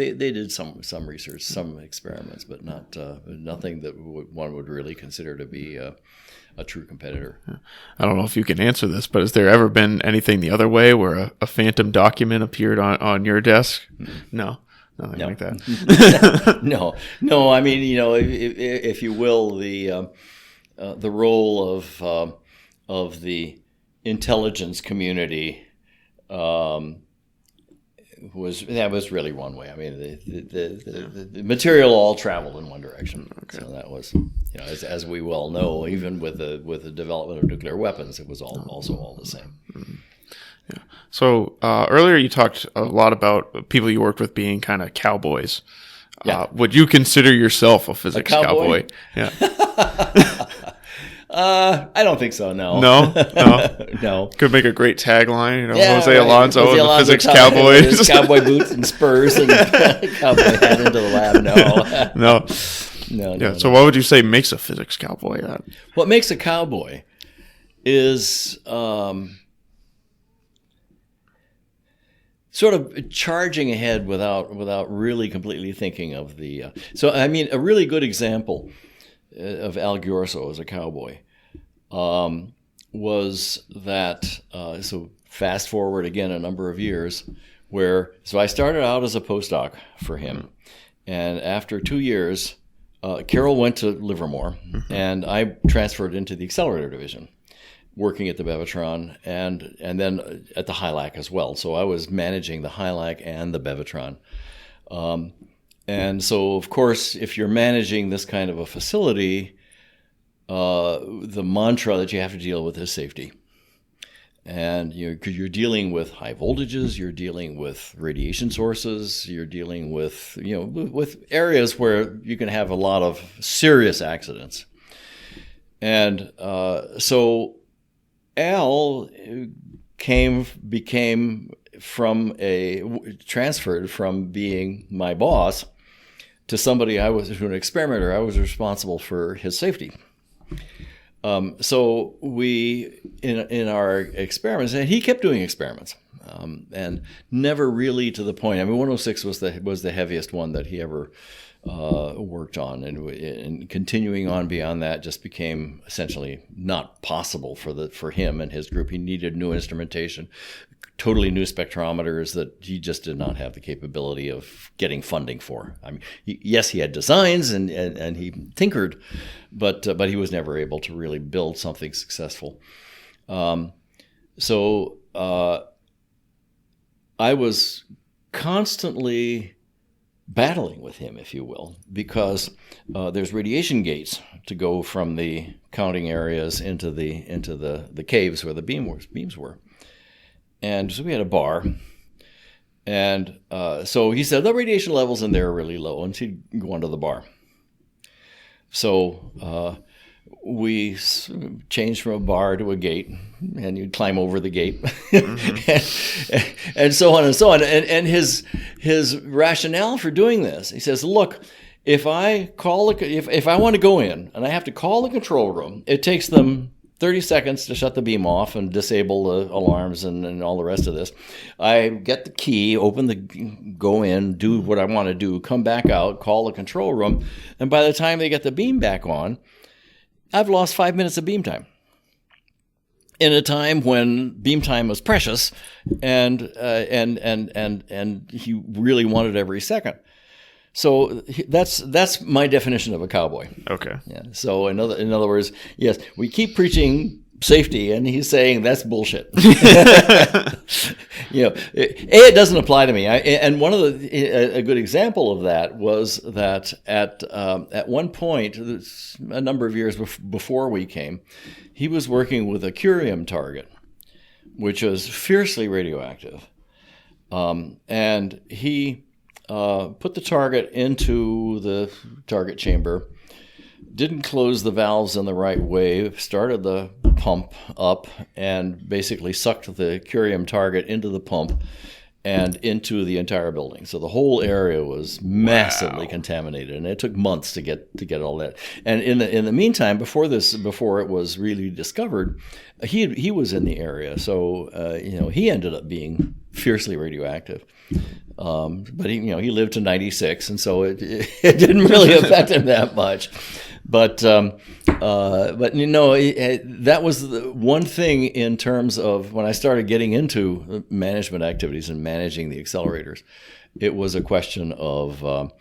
They did some research, some experiments, but not nothing that one would really consider to be a true competitor. I don't know if you can answer this, but has there ever been anything the other way where a phantom document appeared on your desk? No. Nothing like that. No. I mean, if you will, the role of the intelligence community was really one way. I mean, the material all traveled in one direction. Okay. So that was, as we well know, even with the development of nuclear weapons, it was also all the same. Mm-hmm. Yeah. So earlier you talked a lot about people you worked with being kind of cowboys. Yeah. Would you consider yourself a physics cowboy? Yeah. I don't think so. No. No. Could make a great tagline. Jose Alonso and the physics cowboys. Cowboy boots and spurs and cowboy hat into the lab. No. No. So what would you say makes a physics cowboy? What makes a cowboy is sort of charging ahead without really completely thinking of the. So I mean, a really good example of Al Giorso as a cowboy was that. So fast forward again a number of years, so I started out as a postdoc for him, and after 2 years, Carol went to Livermore, and I transferred into the Accelerator division, working at the Bevatron and then at the HILAC as well. So I was managing the HILAC and the Bevatron. And so, of course, if you're managing this kind of a facility, the mantra that you have to deal with is safety. And you're dealing with high voltages, you're dealing with radiation sources, you're dealing with with areas where you can have a lot of serious accidents. And so Al became transferred from being my boss to to an experimenter. I was responsible for his safety. So we, in our experiments, and he kept doing experiments, and never really to the point. I mean, 106 was the heaviest one that he ever worked on, and continuing on beyond that just became essentially not possible for him and his group. He needed new instrumentation, totally new spectrometers that he just did not have the capability of getting funding for. I mean, yes, he had designs and he tinkered, but he was never able to really build something successful. So I was constantly battling with him, if you will, because there's radiation gates to go from the counting areas into the caves where the beams were. And so we had a bar. And so he said, the radiation levels in there are really low, and so he'd go under the bar. So we changed from a bar to a gate, and you'd climb over the gate, and so on and so on. And his rationale for doing this, he says, look, if I want to go in and I have to call the control room, it takes them 30 seconds to shut the beam off and disable the alarms and all the rest of this. I get the key, go in, do what I want to do, come back out, call the control room, and by the time they get the beam back on, I've lost 5 minutes of beam time. In a time when beam time was precious, and he really wanted every second. So that's my definition of a cowboy. Okay. Yeah. So in other words, yes, we keep preaching safety, and he's saying that's bullshit. It doesn't apply to me. And a good example of that was that at one point, a number of years before we came, he was working with a curium target, which was fiercely radioactive. And he put the target into the target chamber, didn't close the valves in the right way, started the pump up, and basically sucked the curium target into the pump and into the entire building. So the whole area was massively contaminated, and it took months to get all that. And in the meantime, before it was really discovered, he was in the area. So he ended up being fiercely radioactive. But he lived to 96, and so it didn't really affect him that much. But that was the one thing in terms of when I started getting into management activities and managing the accelerators. It was a question of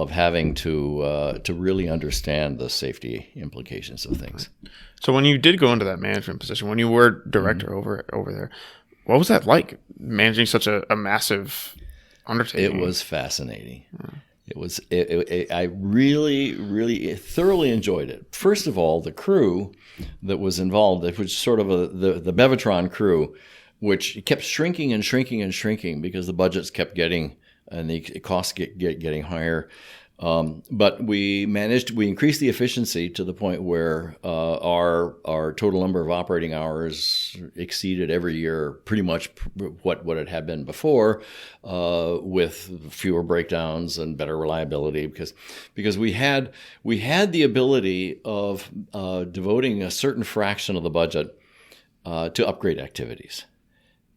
having to really understand the safety implications of things. So when you did go into that management position, when you were director over there, what was that like, managing such a massive undertaking? It was fascinating. It was. I really, really thoroughly enjoyed it. First of all, the crew that was involved, which was sort of the Bevatron crew, which kept shrinking and shrinking and shrinking because the budgets kept getting and the costs getting higher. But we increased the efficiency to the point where our total number of operating hours exceeded every year pretty much what it had been before, with fewer breakdowns and better reliability, because we had the ability of devoting a certain fraction of the budget to upgrade activities.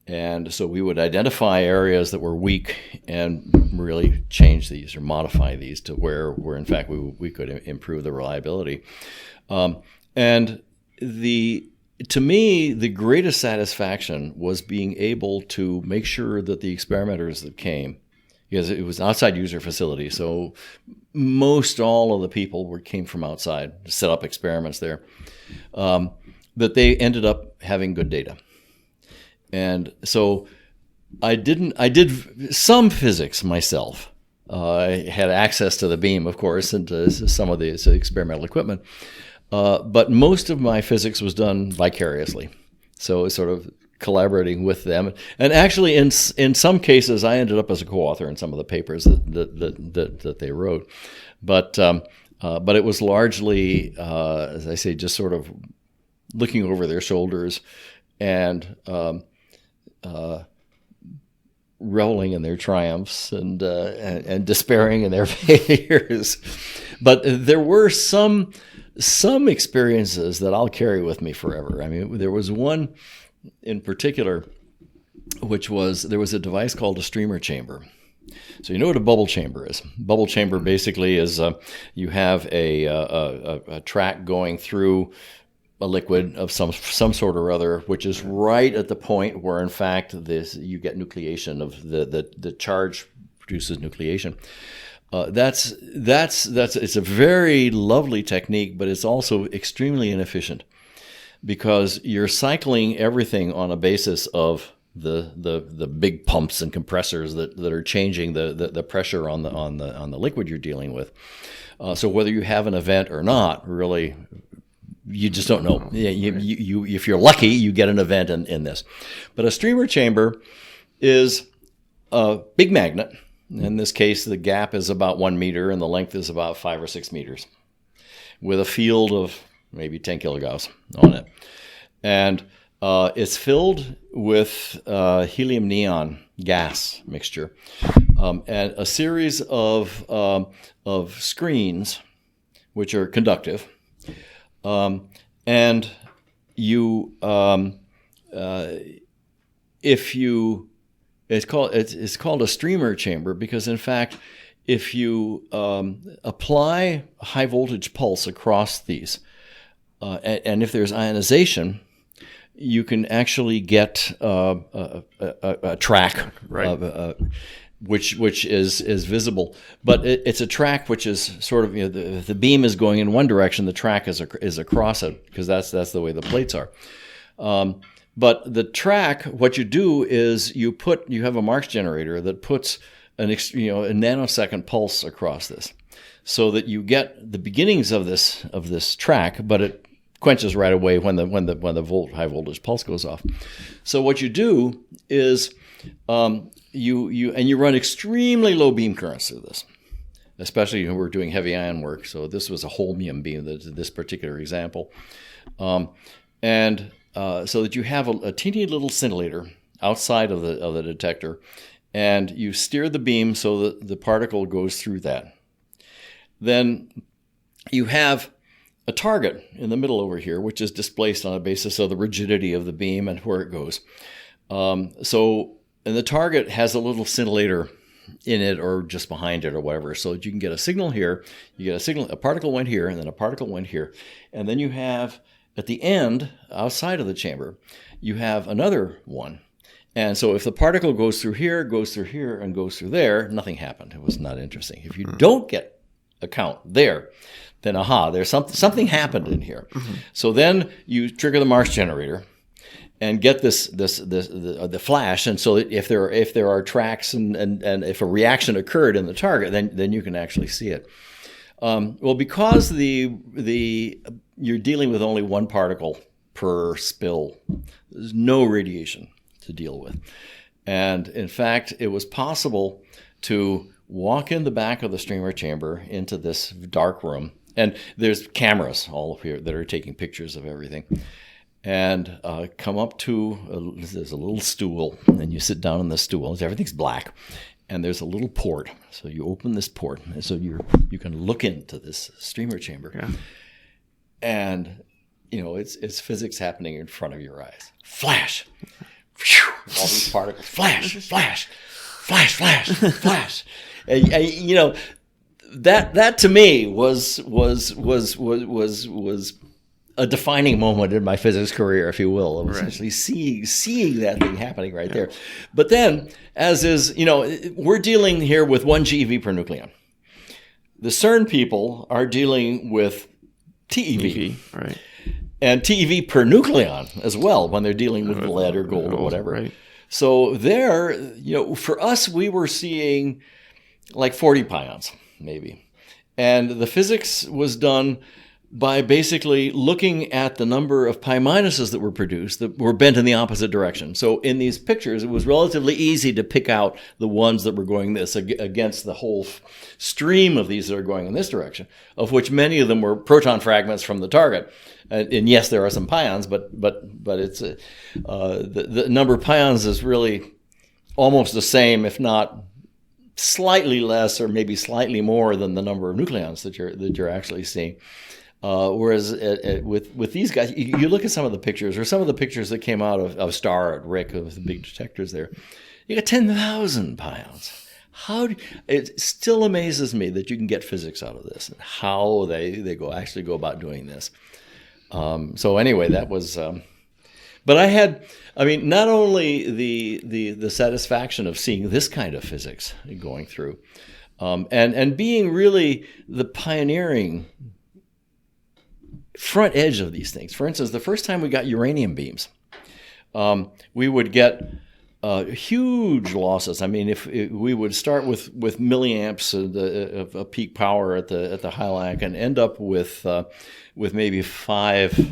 And so we would identify areas that were weak and really change these or modify these to where in fact we could improve the reliability. And to me, the greatest satisfaction was being able to make sure that the experimenters that came, because it was an outside user facility, so most all of the people came from outside to set up experiments there, that they ended up having good data. And so I did some physics myself. I had access to the beam, of course, and to some of the experimental equipment. But most of my physics was done vicariously. So sort of collaborating with them. And actually, in some cases, I ended up as a co-author in some of the papers that they wrote. But it was largely, as I say, just sort of looking over their shoulders and reveling in their triumphs and despairing in their failures. But there were some experiences that I'll carry with me forever. I mean, there was one in particular, which was there was a device called a streamer chamber. So you know what a bubble chamber is. Bubble chamber basically is you have a track going through a liquid of some sort or other, which is right at the point where, in fact, you get nucleation of the charge produces nucleation. It's a very lovely technique, but it's also extremely inefficient because you're cycling everything on a basis of the big pumps and compressors that are changing the pressure on the liquid you're dealing with. So whether you have an event or not, really, you just don't know. You if you're lucky, you get an event in this. But a streamer chamber is a big magnet. In this case, the gap is about 1 meter and the length is about 5 or 6 meters, with a field of maybe 10 kilogauss on it. And it's filled with helium neon gas mixture and a series of screens which are conductive. And you, it's called a streamer chamber because, in fact, if you apply a high voltage pulse across these, and if there's ionization, you can actually get a track, right, which is visible, but it's a track which is sort of, if the beam is going in one direction, the track is across it because that's the way the plates are. But the track, what you do is you have a Marx generator that puts a nanosecond pulse across this, so that you get the beginnings of this track, but it quenches right away when the high voltage pulse goes off. So what you do is you run extremely low beam currents through this, especially when we're doing heavy ion work. So this was a holmium beam, this particular example. So that you have a teeny little scintillator outside of the detector, and you steer the beam so that the particle goes through that. Then you have a target in the middle over here, which is displaced on the basis of the rigidity of the beam and where it goes. And the target has a little scintillator in it or just behind it or whatever, so that you can get a signal here. You get a particle went here, and then a particle went here. And then you have, at the end, outside of the chamber, you have another one. And so if the particle goes through here, and goes through there, nothing happened. It was not interesting. If you don't get a count there, then there's something happened in here. Mm-hmm. So then you trigger the Marsh generator and get the flash. And so if there are tracks and if a reaction occurred in the target, then you can actually see it. Because you're dealing with only one particle per spill, there's no radiation to deal with. And in fact, it was possible to walk in the back of the streamer chamber into this dark room, and there's cameras all up here that are taking pictures of everything, and come up to there's a little stool, and you sit down on the stool. Everything's black, and there's a little port. So you open this port, and so you can look into this streamer chamber, and it's physics happening in front of your eyes. Flash, whew, all these particles, flash, flash, flash, flash, flash, and that to me was a defining moment in my physics career, if you will, of essentially seeing that thing happening right there. But then, as is, we're dealing here with 1 GeV per nucleon. The CERN people are dealing with TeV, right? And TeV per nucleon as well when they're dealing with lead or gold or whatever. Right. So there, for us, we were seeing like 40 pions, maybe. And the physics was done by basically looking at the number of pi minuses that were produced that were bent in the opposite direction. So in these pictures, it was relatively easy to pick out the ones that were going this against the whole stream of these that are going in this direction, of which many of them were proton fragments from the target. And yes, there are some pions, but it's the number of pions is really almost the same, if not slightly less or maybe slightly more than the number of nucleons that you're actually seeing. Whereas with these guys, you look at some of the pictures, or some of the pictures that came out of STAR at RIC, of the big detectors there, you got 10,000 pions. It still amazes me that you can get physics out of this, and how they go about doing this. So anyway, that was. But not only the satisfaction of seeing this kind of physics going through, and being really the pioneering front edge of these things. For instance, the first time we got uranium beams, we would get huge losses. If we would start with milliamps of peak power at the HILAC and end up with maybe 5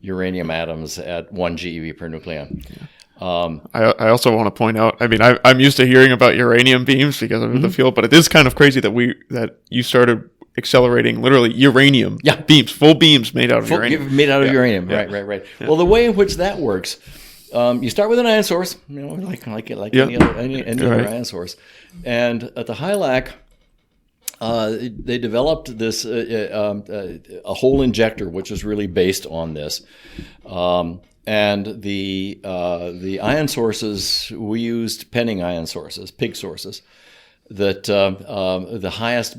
uranium atoms at 1 GeV per nucleon. I also want to point out, I'm used to hearing about uranium beams because of the field, but it is kind of crazy that you started accelerating literally uranium beams, full beams made out of uranium. Made out of uranium, right. Yeah. Well, the way in which that works, you start with an ion source, like any other ion source, and at the HILAC, they developed this a whole injector, which is really based on this, and the ion sources, we used Penning ion sources, PIG sources. That the highest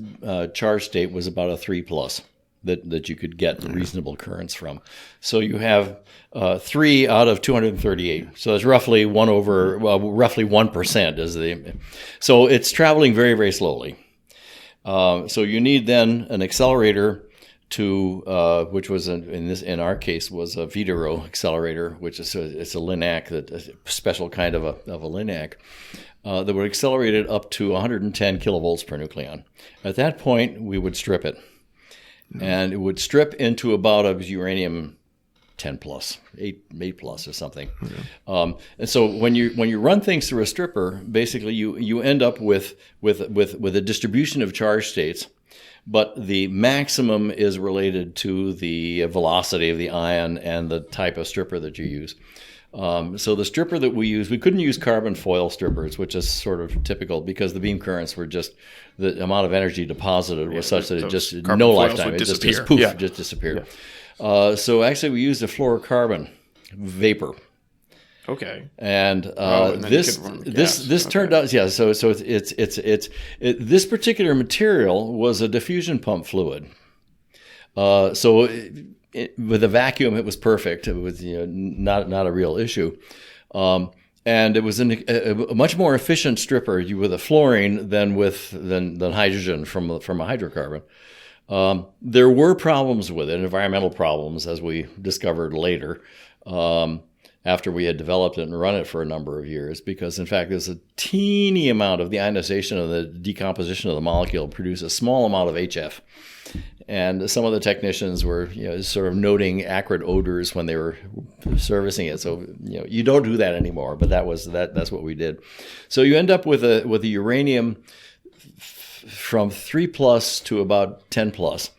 charge state was about a 3+ that you could get reasonable currents from. So you have 3 out of 238. So it's roughly 1% is the. So it's traveling very, very slowly. So you need then an accelerator to which was in our case was a Videro accelerator, which is it's a LINAC, a special kind of a LINAC. That would accelerate it up to 110 kilovolts per nucleon. At that point, we would strip it. and it would strip into about a uranium 10 plus, 8 plus or something. Okay. And so when you run things through a stripper, basically you end up with a distribution of charge states, but the maximum is related to the velocity of the ion and the type of stripper that you use. So the stripper that we use, we couldn't use carbon foil strippers, which is sort of typical because the beam currents were just, the amount of energy deposited was such that it just, no lifetime, it just poof, just disappeared. Yeah. So actually we used a fluorocarbon vapor. Okay. And this turned out, so it's this particular material was a diffusion pump fluid. With a vacuum, it was perfect. It was not a real issue, and it was a much more efficient stripper with a fluorine than hydrogen from a hydrocarbon. There were problems with it, environmental problems, as we discovered later, after we had developed it and run it for a number of years, because in fact there's a teeny amount of the ionization of the decomposition of the molecule produce a small amount of HF. And some of the technicians were, sort of noting acrid odors when they were servicing it. So, you don't do that anymore. But that's what we did. So you end up with a uranium from 3 plus to about 10 plus.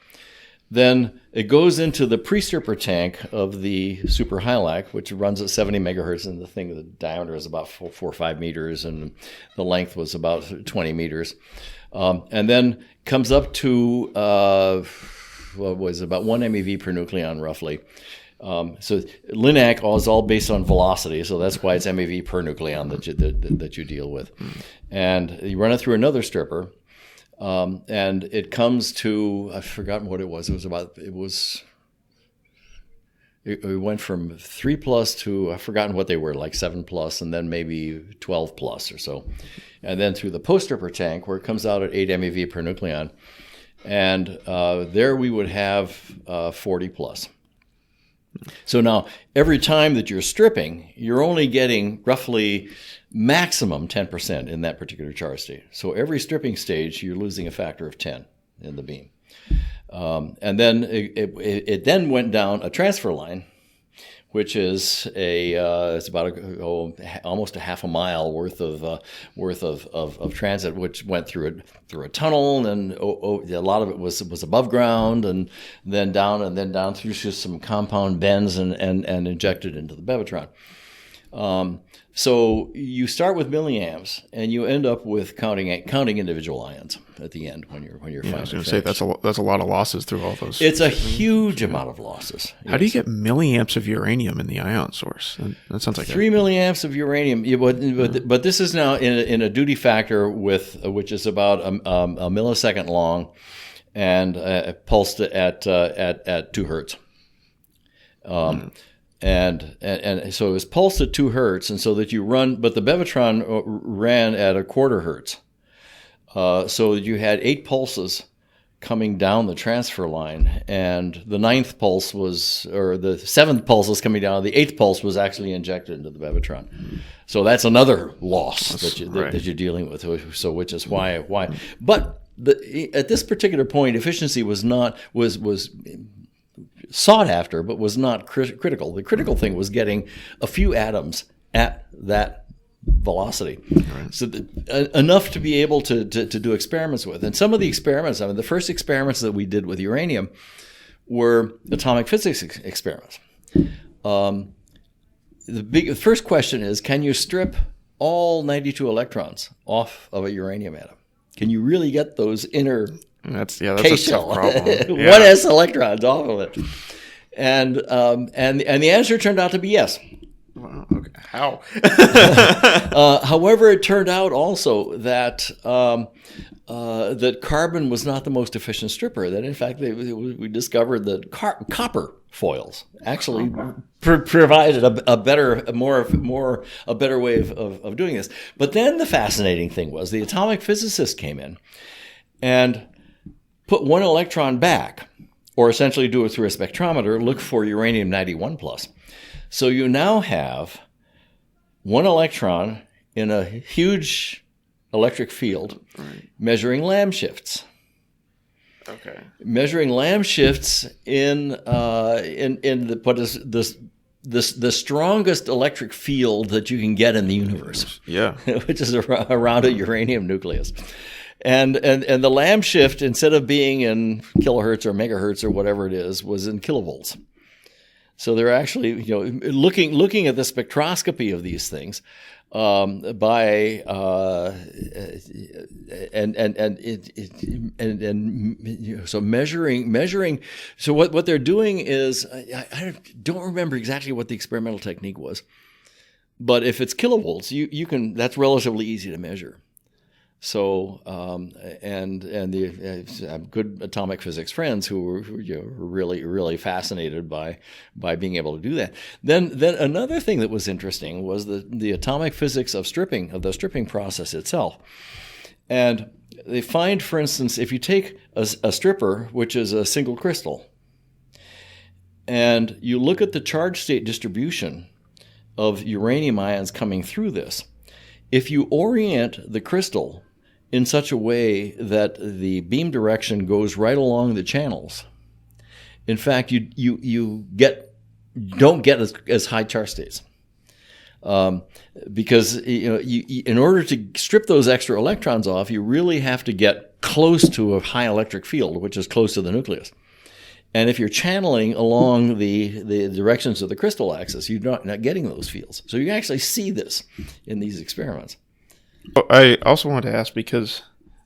Then it goes into the pre-stripper tank of the super HILAC, which runs at 70 megahertz, and the diameter is about 4 or 5 meters, and the length was about 20 meters. And then comes up to about 1 MeV per nucleon, roughly. So LINAC is all based on velocity, so that's why it's MeV per nucleon that you deal with. And you run it through another stripper, and it comes to, I've forgotten what it was. It went from 3 plus to, I've forgotten what they were, like 7 plus, and then maybe 12 plus or so. And then through the post-stripper tank, where it comes out at 8 MeV per nucleon. And there we would have 40 plus. So now, every time that you're stripping, you're only getting roughly maximum 10% in that particular charge state. So every stripping stage, you're losing a factor of 10 in the beam. And then it then went down a transfer line, which is it's about almost a half a mile worth of transit, which went through a tunnel, and a lot of it was above ground, and then down through just some compound bends and injected into the bevitron. So you start with milliamps, and you end up with counting individual ions at the end when you're finally I was going to say that's a lot of losses through all those. It's a huge amount of losses. How do you get milliamps of uranium in the ion source? That sounds like 3 milliamps of uranium. But this is now in a duty factor which is about a millisecond long, and pulsed at 2 hertz. And so it was pulsed at 2 hertz, and so that you run, but the bevitron ran at a quarter hertz. So you had 8 pulses coming down the transfer line, and the 9th pulse the 7th pulse was coming down, the 8th pulse was actually injected into the bevitron. So that's another loss that you're dealing with, so which is why. But at this particular point, efficiency was sought after, but was not critical. The critical thing was getting a few atoms at that velocity, so enough to be able to do experiments with. And some of the experiments, the first experiments that we did with uranium were atomic physics experiments. The first question is, can you strip all 92 electrons off of a uranium atom? Can you really get those inner That's a tough problem. 1s electrons off of it? And the answer turned out to be yes. Wow, okay. How? However, it turned out also that that carbon was not the most efficient stripper. That in fact we discovered that copper foils actually provided a better way of doing this. But then the fascinating thing was the atomic physicist came in and put 1 electron back, or essentially do it through a spectrometer, look for uranium-91 plus. So you now have 1 electron in a huge electric field measuring Lamb shifts. Okay. Measuring Lamb shifts in what is the strongest electric field that you can get in the universe. Yeah. Which is around a uranium nucleus. And the Lamb shift, instead of being in kilohertz or megahertz or whatever it is, was in kilovolts. So they're actually, looking at the spectroscopy of these things so measuring. So what they're doing is, I don't remember exactly what the experimental technique was, but if it's kilovolts, you can. That's relatively easy to measure. So, and I have good atomic physics friends who were really, really fascinated by being able to do that. Then another thing that was interesting was the atomic physics of the stripping process itself. And they find, for instance, if you take a stripper, which is a single crystal, and you look at the charge state distribution of uranium ions coming through this, if you orient the crystal in such a way that the beam direction goes right along the channels, in fact, you don't get as high charge states, because in order to strip those extra electrons off, you really have to get close to a high electric field, which is close to the nucleus. And if you're channeling along the directions of the crystal axis, you're not getting those fields. So you actually see this in these experiments. I also want to ask, because,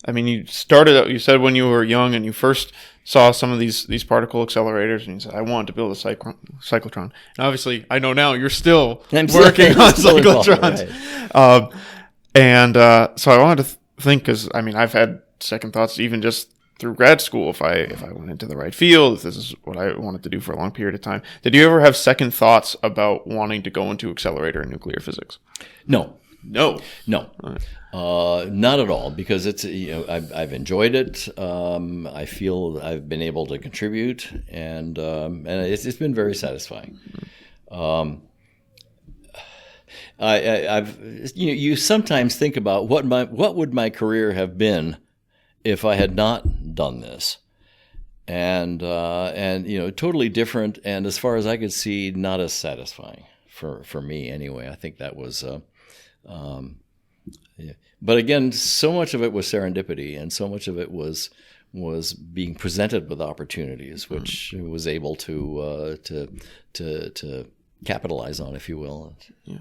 you started out, you said when you were young and you first saw some of these particle accelerators, and you said, I want to build a cyclotron. And obviously, I know now you're still working on cyclotrons. Right. So I wanted to think, because, I've had second thoughts even just through grad school, if I went into the right field, if this is what I wanted to do for a long period of time. Did you ever have second thoughts about wanting to go into accelerator and nuclear physics? No. Right. Not at all, because it's I've enjoyed it. I feel I've been able to contribute, and it's been very satisfying. You sometimes think about what would my career have been if I had not done this, and totally different, and as far as I could see, not as satisfying for me anyway. I think that was. But again, so much of it was serendipity, and so much of it was being presented with opportunities, which was able to capitalize on, if you will. Yeah.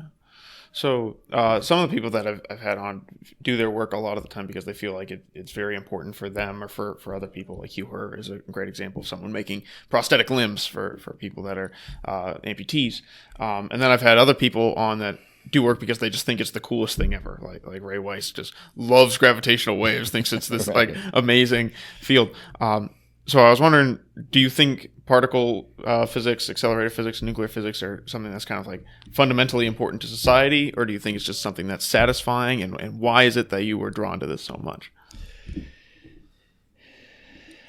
So some of the people that I've had on do their work a lot of the time because they feel like it's very important for them or for other people. Like Hugh Herr is a great example of someone making prosthetic limbs for people that are amputees. And then I've had other people on that do work because they just think it's the coolest thing ever. Like Ray Weiss just loves gravitational waves, thinks it's this like amazing field. So I was wondering, do you think particle physics, accelerator physics, nuclear physics are something that's kind of like fundamentally important to society, or do you think it's just something that's satisfying? And why is it that you were drawn to this so much?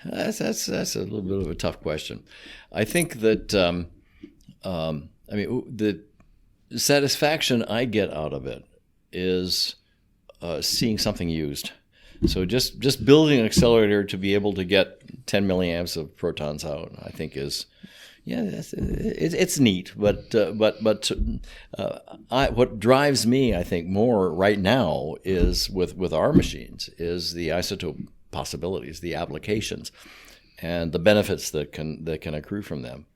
That's a little bit of a tough question. I think that the satisfaction I get out of it is seeing something used. So just building an accelerator to be able to get 10 milliamps of protons out, I think is, it's neat. But what drives me, I think, more right now is with our machines is the isotope possibilities, the applications, and the benefits that can accrue from them.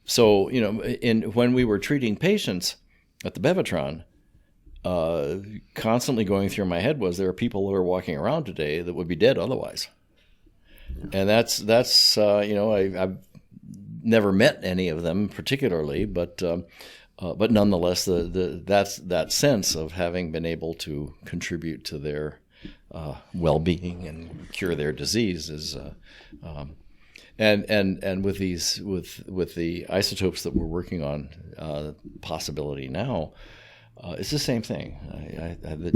So when we were treating patients at the Bevatron, constantly going through my head was there are people who are walking around today that would be dead otherwise, and that's I've never met any of them particularly, but nonetheless that's that sense of having been able to contribute to their well-being and cure their disease is and with the isotopes that we're working on, possibility now. It's the same thing.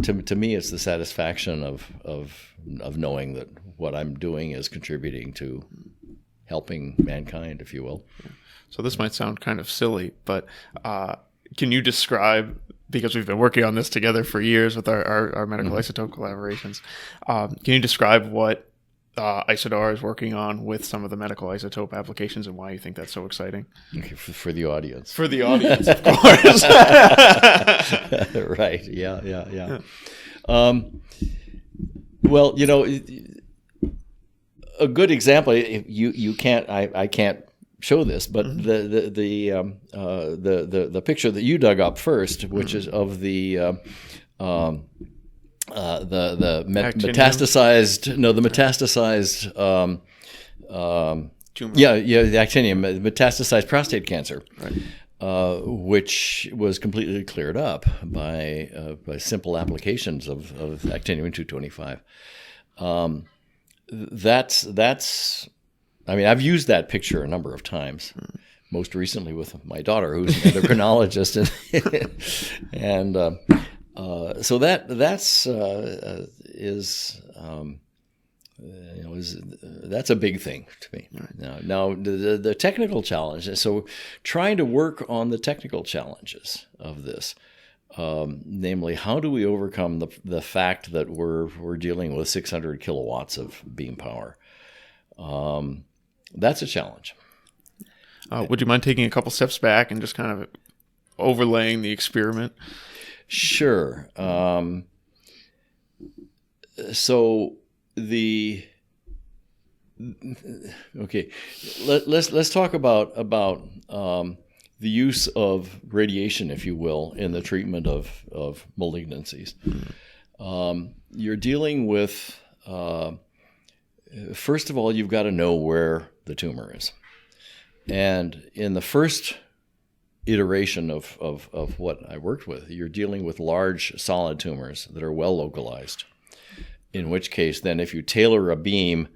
To me, it's the satisfaction of knowing that what I'm doing is contributing to helping mankind, if you will. So this might sound kind of silly, but can you describe, because we've been working on this together for years with our medical isotope collaborations, can you describe what IsoDAR is working on with some of the medical isotope applications, and why you think that's so exciting. Okay, for the audience. For the audience, of course. Right. Yeah. Well, a good example. You can't. I can't show this, but the picture that you dug up first, which is of the metastasized tumor. The actinium, metastasized prostate cancer, Right. Which was completely cleared up by simple applications of actinium-225. That's. I mean, I've used that picture a number of times. Most recently with my daughter, who's an endocrinologist, and so that's that's a big thing to me. Right. Now the technical challenges. So trying to work on the technical challenges of this, namely, how do we overcome the fact that we're dealing with 600 kilowatts of beam power? That's a challenge. Would you mind taking a couple steps back and just kind of overlaying the experiment? Sure. So let's talk about the use of radiation, if you will, in the treatment of malignancies. You're dealing with first of all, you've got to know where the tumor is. And in the first iteration of what I worked with, you're dealing with large solid tumors that are well localized, in which case then if you tailor a beam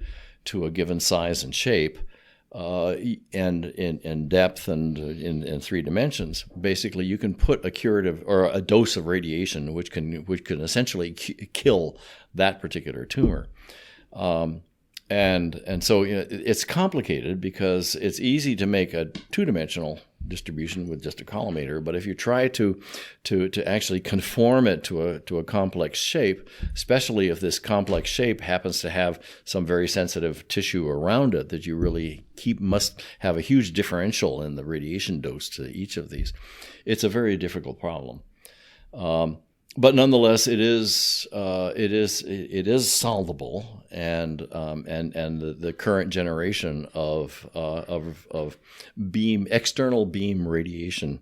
to a given size and shape, and in depth and in 3 dimensions, basically you can put a curative or a dose of radiation which can essentially kill that particular tumor. And so it's complicated because it's easy to make a 2-dimensional distribution with just a collimator, but if you try to actually conform it to a complex shape, especially if this complex shape happens to have some very sensitive tissue around it that you really must have a huge differential in the radiation dose to each of these, it's a very difficult problem. But nonetheless, it is solvable, and the current generation of external beam radiation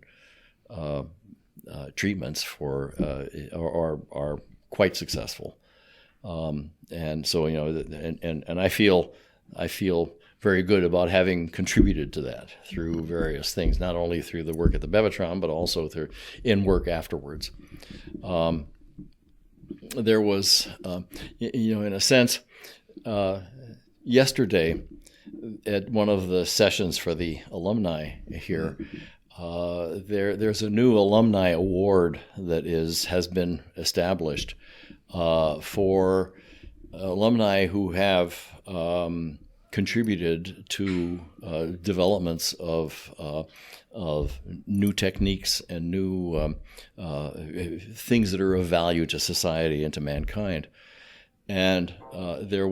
treatments are quite successful, and so and I feel very good about having contributed to that through various things, not only through the work at the Bevatron, but also through in work afterwards. There was, in a sense, yesterday at one of the sessions for the alumni here, there's a new alumni award that has been established for alumni who have contributed to developments of new techniques and new things that are of value to society and to mankind. And the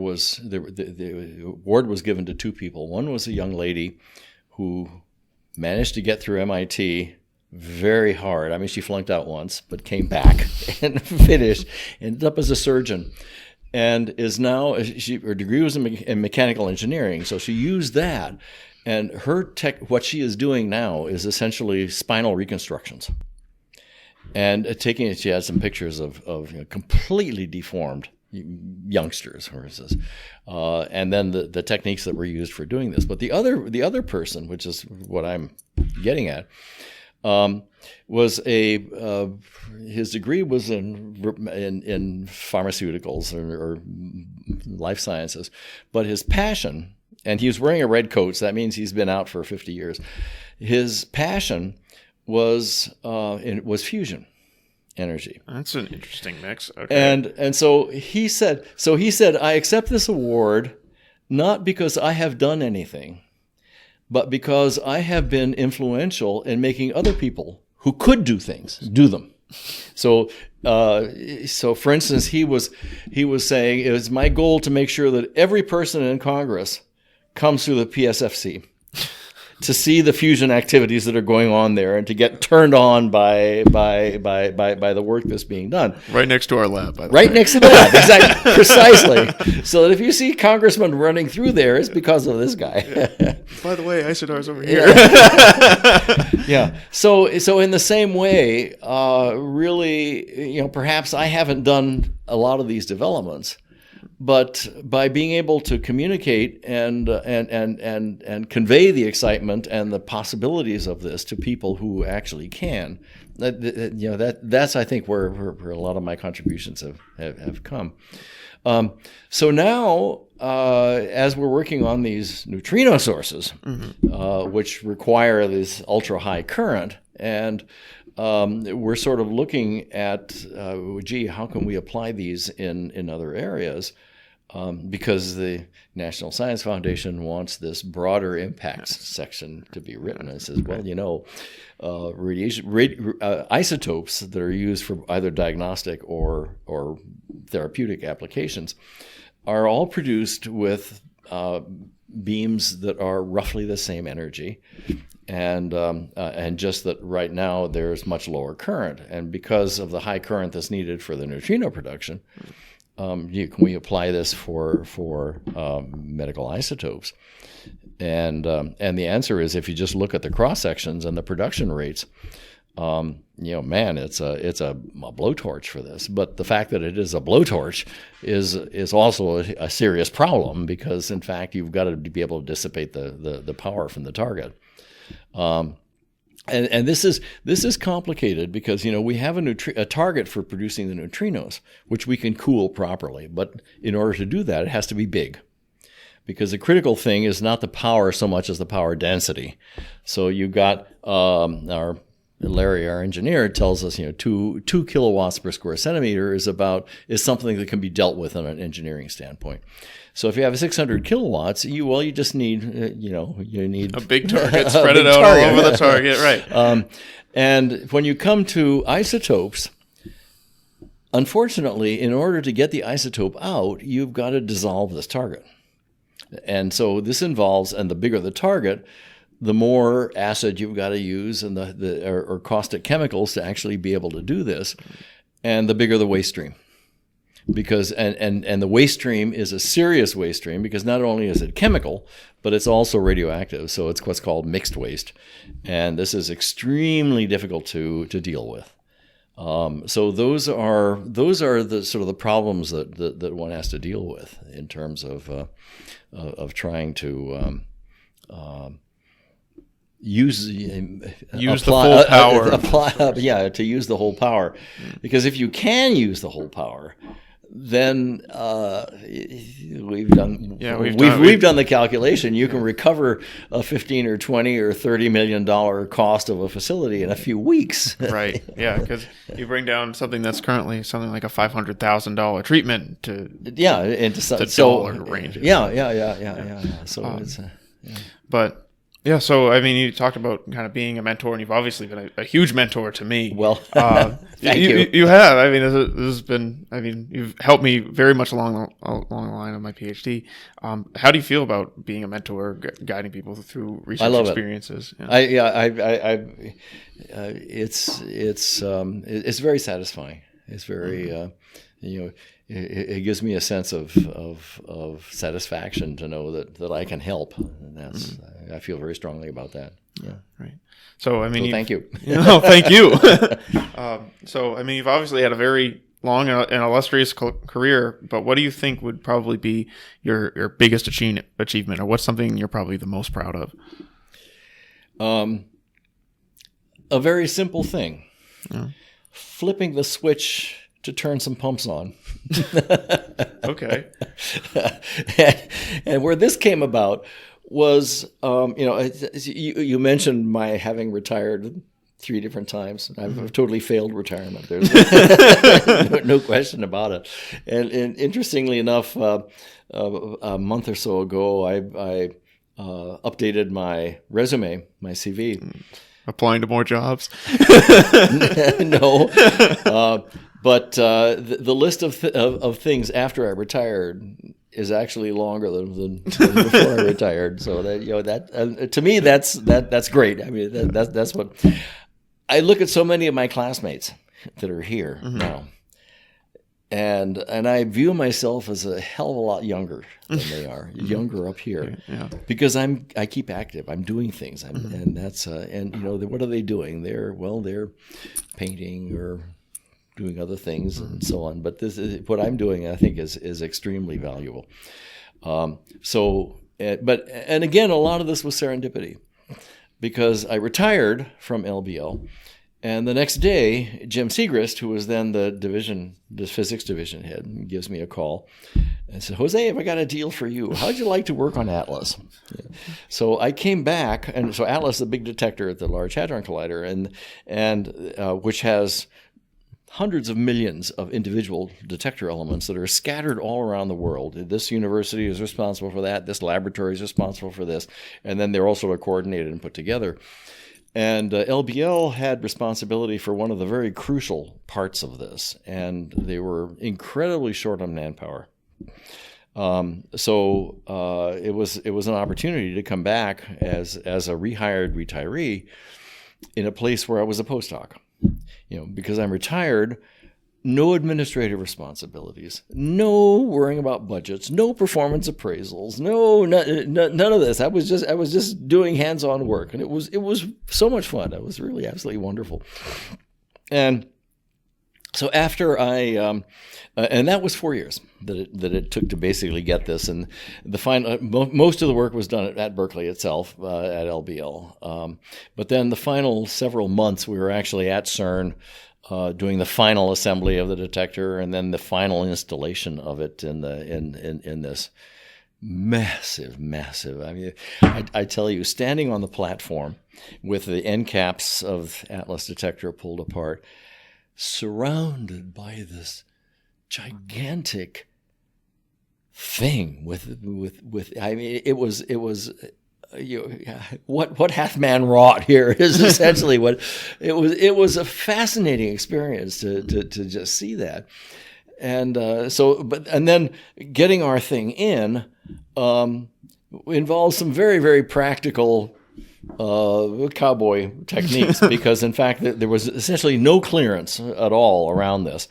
award was given to 2 people. One was a young lady who managed to get through MIT very hard. I mean, she flunked out once, but came back and finished, ended up as a surgeon. And is now, her degree was in mechanical engineering, so she used that. And what she is doing now is essentially spinal reconstructions. And she had some pictures of completely deformed youngsters, and then the techniques that were used for doing this. But the other person, which is what I'm getting at, was his degree was in pharmaceuticals or life sciences, but his passion, and he was wearing a red coat, so that means he's been out for 50 years. His passion was fusion energy. That's an interesting mix. Okay. And so he said, I accept this award not because I have done anything, but because I have been influential in making other people who could do things do them. So, for instance, he was saying it was my goal to make sure that every person in Congress comes through the PSFC to see the fusion activities that are going on there and to get turned on by the work that's being done. Right next to our lab, by the way. Next to the lab, exactly, precisely. So that if you see congressmen running through there, it's because of this guy. Yeah. By the way, IsoDAR's over here. Yeah. So in the same way, really, perhaps I haven't done a lot of these developments, but by being able to communicate and convey the excitement and the possibilities of this to people who actually can, that's I think where a lot of my contributions have come. So now, as we're working on these neutrino sources, which require this ultra high current, and we're sort of looking at, how can we apply these in other areas? Because the National Science Foundation wants this broader impacts section to be written. It says, isotopes that are used for either diagnostic or therapeutic applications are all produced with beams that are roughly the same energy. And just that right now there's much lower current, and because of the high current that's needed for the neutrino production, can we apply this for medical isotopes? And the answer is, if you just look at the cross sections and the production rates, it's a blowtorch for this. But the fact that it is a blowtorch is also a serious problem, because in fact you've got to be able to dissipate the power from the target. And this is complicated because we have a target for producing the neutrinos, which we can cool properly. But in order to do that, it has to be big, because the critical thing is not the power so much as the power density. So you've got Larry, our engineer, tells us 2 kilowatts per square centimeter is something that can be dealt with on an engineering standpoint. So if you have 600 kilowatts, you just need you need a big target, spread it out all over the target, right? And when you come to isotopes, unfortunately, in order to get the isotope out, you've got to dissolve this target. And so this involves, and the bigger the target, the more acid you've got to use and or caustic chemicals to actually be able to do this, and the bigger the waste stream. Because and the waste stream is a serious waste stream, because not only is it chemical, but it's also radioactive. So it's what's called mixed waste, and this is extremely difficult to deal with. So those are the sort of the problems that one has to deal with in terms of trying to use the full power. To use the whole power, because if you can use the whole power, then we've done the calculation. You can recover a $15 or $20 or $30 million cost of a facility in a few weeks. Right. Yeah, because you bring down something that's currently something like a $500,000 treatment to dollar range. Yeah. So it's but. Yeah, so I mean, you talked about kind of being a mentor, and you've obviously been a huge mentor to me. Well, thank you. You have. I mean, this has been. I mean, you've helped me very much along the line of my PhD. How do you feel about being a mentor, guiding people through research experiences? It's very satisfying. It's very It gives me a sense of satisfaction to know that I can help, and that's I feel very strongly about that. Yeah, right. So I mean, thank you. Thank you. So I mean, you've obviously had a very long and illustrious career, but what do you think would probably be your biggest achievement, or what's something you're probably the most proud of? A very simple thing: flipping the switch to turn some pumps on. Okay. And where this came about was, you mentioned my having retired 3 different times. I've totally failed retirement. There's no question about it. And interestingly enough, a month or so ago, I updated my resume, my CV. Applying to more jobs? No. But the list of things after I retired is actually longer than before I retired. So that to me that's great. I mean that's what I look at. So many of my classmates that are here now, and I view myself as a hell of a lot younger than they are, younger up here, because I keep active. I'm doing things, and that's what are they doing? They're painting or doing other things and so on. But this is what I'm doing. I think is extremely valuable. But again, a lot of this was serendipity, because I retired from LBL. And the next day, Jim Segrist, who was then the physics division head, gives me a call and said, "Jose, have I got a deal for you? How'd you like to work on Atlas?" Yeah. So I came back, and so Atlas is a big detector at the Large Hadron Collider, and which has hundreds of millions of individual detector elements that are scattered all around the world. This university is responsible for that. This laboratory is responsible for this, and then they're all sort of coordinated and put together. And LBL had responsibility for one of the very crucial parts of this, and they were incredibly short on manpower. So it was an opportunity to come back as a rehired retiree in a place where I was a postdoc. Because I'm retired, no administrative responsibilities, no worrying about budgets, no performance appraisals, none of this. I was just doing hands-on work, and it was so much fun. It was really absolutely wonderful. And so after I, and that was 4 years that it took to basically get this, and the final most of the work was done at Berkeley itself, at LBL. But then the final several months, we were actually at CERN, doing the final assembly of the detector, and then the final installation of it in this massive. I mean, I tell you, standing on the platform with the end caps of Atlas detector pulled apart, surrounded by this gigantic thing with I mean, it was what hath man wrought here is essentially what it was. It was a fascinating experience to just see that. And and then getting our thing in involves some very, very practical cowboy techniques, because in fact there was essentially no clearance at all around this.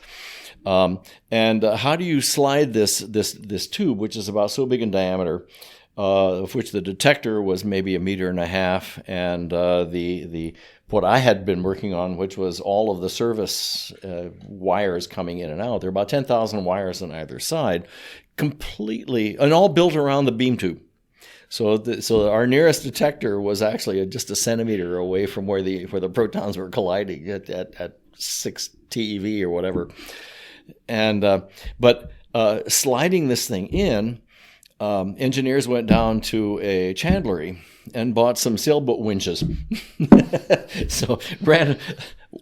And how do you slide this tube, which is about so big in diameter, of which the detector was maybe 1.5 meters, and the what I had been working on, which was all of the service wires coming in and out. There are about 10,000 wires on either side, completely, and all built around the beam tube. So our nearest detector was actually just a centimeter away from where the protons were colliding at 6 TeV or whatever. And but sliding this thing in, engineers went down to a chandlery and bought some sailboat winches. So ran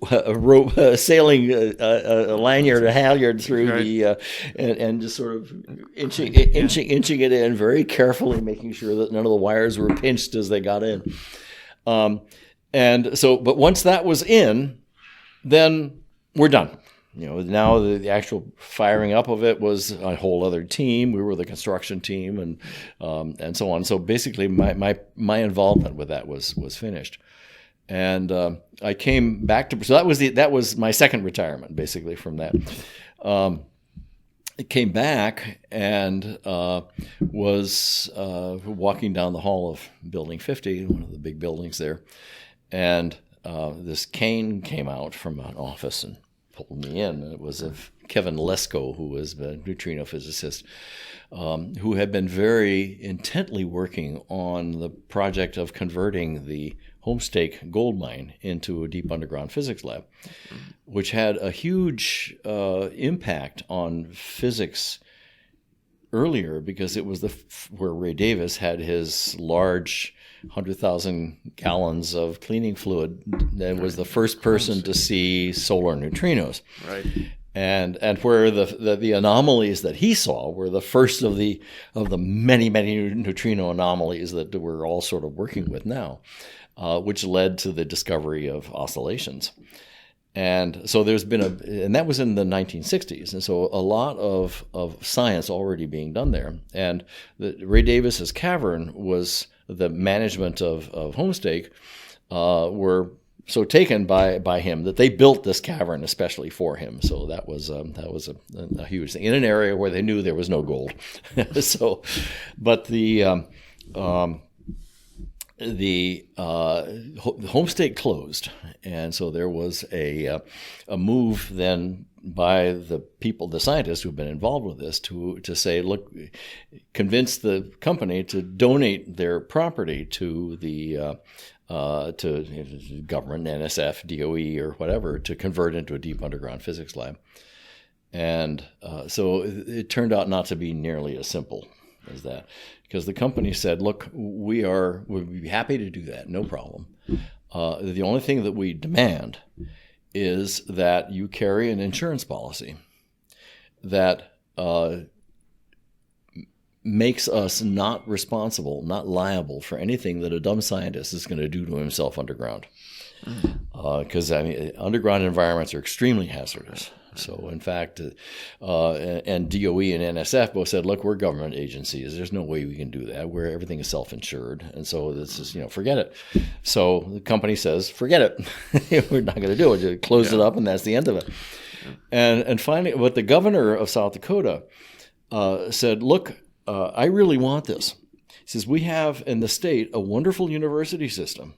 a rope, sailing a lanyard, a halyard through the and just sort of inching it in very carefully, making sure that none of the wires were pinched as they got in. But once that was in, then we're done. Now the actual firing up of it was a whole other team. We were the construction team, and so on. So basically, my involvement with that was finished, and I came back to. So that was my second retirement, basically, from that. I came back and was walking down the hall of Building 50, one of the big buildings there, and this cane came out from an office and pulled me in. It was Kevin Lesko, who was a neutrino physicist, who had been very intently working on the project of converting the Homestake gold mine into a deep underground physics lab, which had a huge impact on physics earlier, because it was where Ray Davis had his large 100,000 gallons of cleaning fluid, and was the first person to see solar neutrinos. Right. And where the anomalies that he saw were the first of the many neutrino anomalies that we're all sort of working with now, which led to the discovery of oscillations. And so there's been and that was in the 1960s, and so a lot of science already being done there. And Ray Davis's cavern was the management of Homestake were so taken by him that they built this cavern especially for him. So that was a huge thing in an area where they knew there was no gold. So, but the Homestake closed, and so there was a move then by the people, the scientists who've been involved with this, to say, look, convince the company to donate their property to the to government, NSF, DOE, or whatever, to convert into a deep underground physics lab. And so it turned out not to be nearly as simple as that, because the company said, look, we'd be happy to do that, no problem. The only thing that we demand is that you carry an insurance policy that makes us not responsible, not liable for anything that a dumb scientist is going to do to himself underground. Because underground environments are extremely hazardous. So, in fact, and DOE and NSF both said, look, we're government agencies. There's no way we can do that. Everything is self-insured. And so this is, forget it. So the company says, forget it. We're not going to do it. Just close it up, and that's the end of it. And finally, but the governor of South Dakota said, look, I really want this. He says, we have in the state a wonderful university system,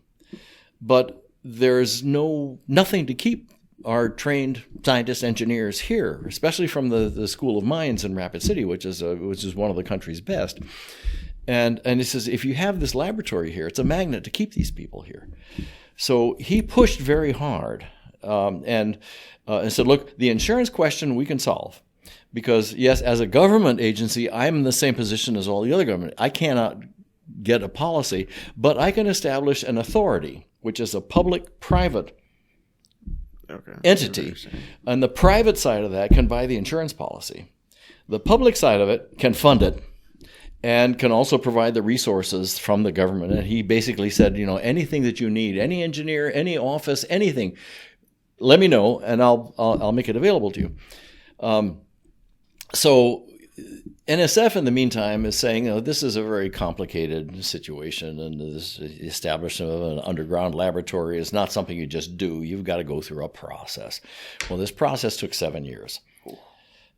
but there's nothing to keep our trained scientists, engineers here, especially from the School of Mines in Rapid City, which is one of the country's best. And he says, if you have this laboratory here, it's a magnet to keep these people here. So he pushed very hard and said, look, the insurance question we can solve. Because, yes, as a government agency, I'm in the same position as all the other government. I cannot get a policy, but I can establish an authority, which is a public-private entity. And the private side of that can buy the insurance policy. The public side of it can fund it and can also provide the resources from the government. And he basically said, anything that you need, any engineer, any office, anything, let me know, and I'll make it available to you. So NSF, in the meantime, is saying, this is a very complicated situation, and this establishment of an underground laboratory is not something you just do. You've got to go through a process. Well, this process took 7 years.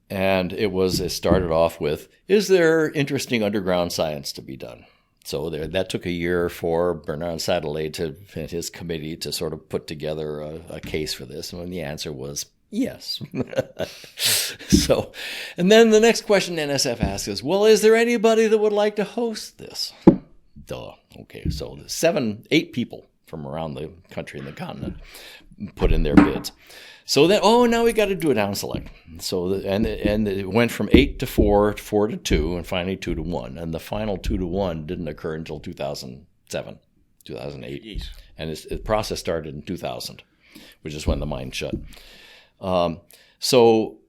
And it started off with, is there interesting underground science to be done? So that took a year for Bernard Satellite and his committee to sort of put together a case for this, and the answer was yes. So, and then the next question NSF asks is, well, is there anybody that would like to host this? Duh. Okay, so 7-8 people from around the country and the continent put in their bids. So then, now we got to do a down select. So and it went from 8 to 4, 4 to 2, and finally 2 to 1. And the final 2 to 1 didn't occur until 2007, 2008, Jeez. And the process started in 2000, which is when the mine shut. So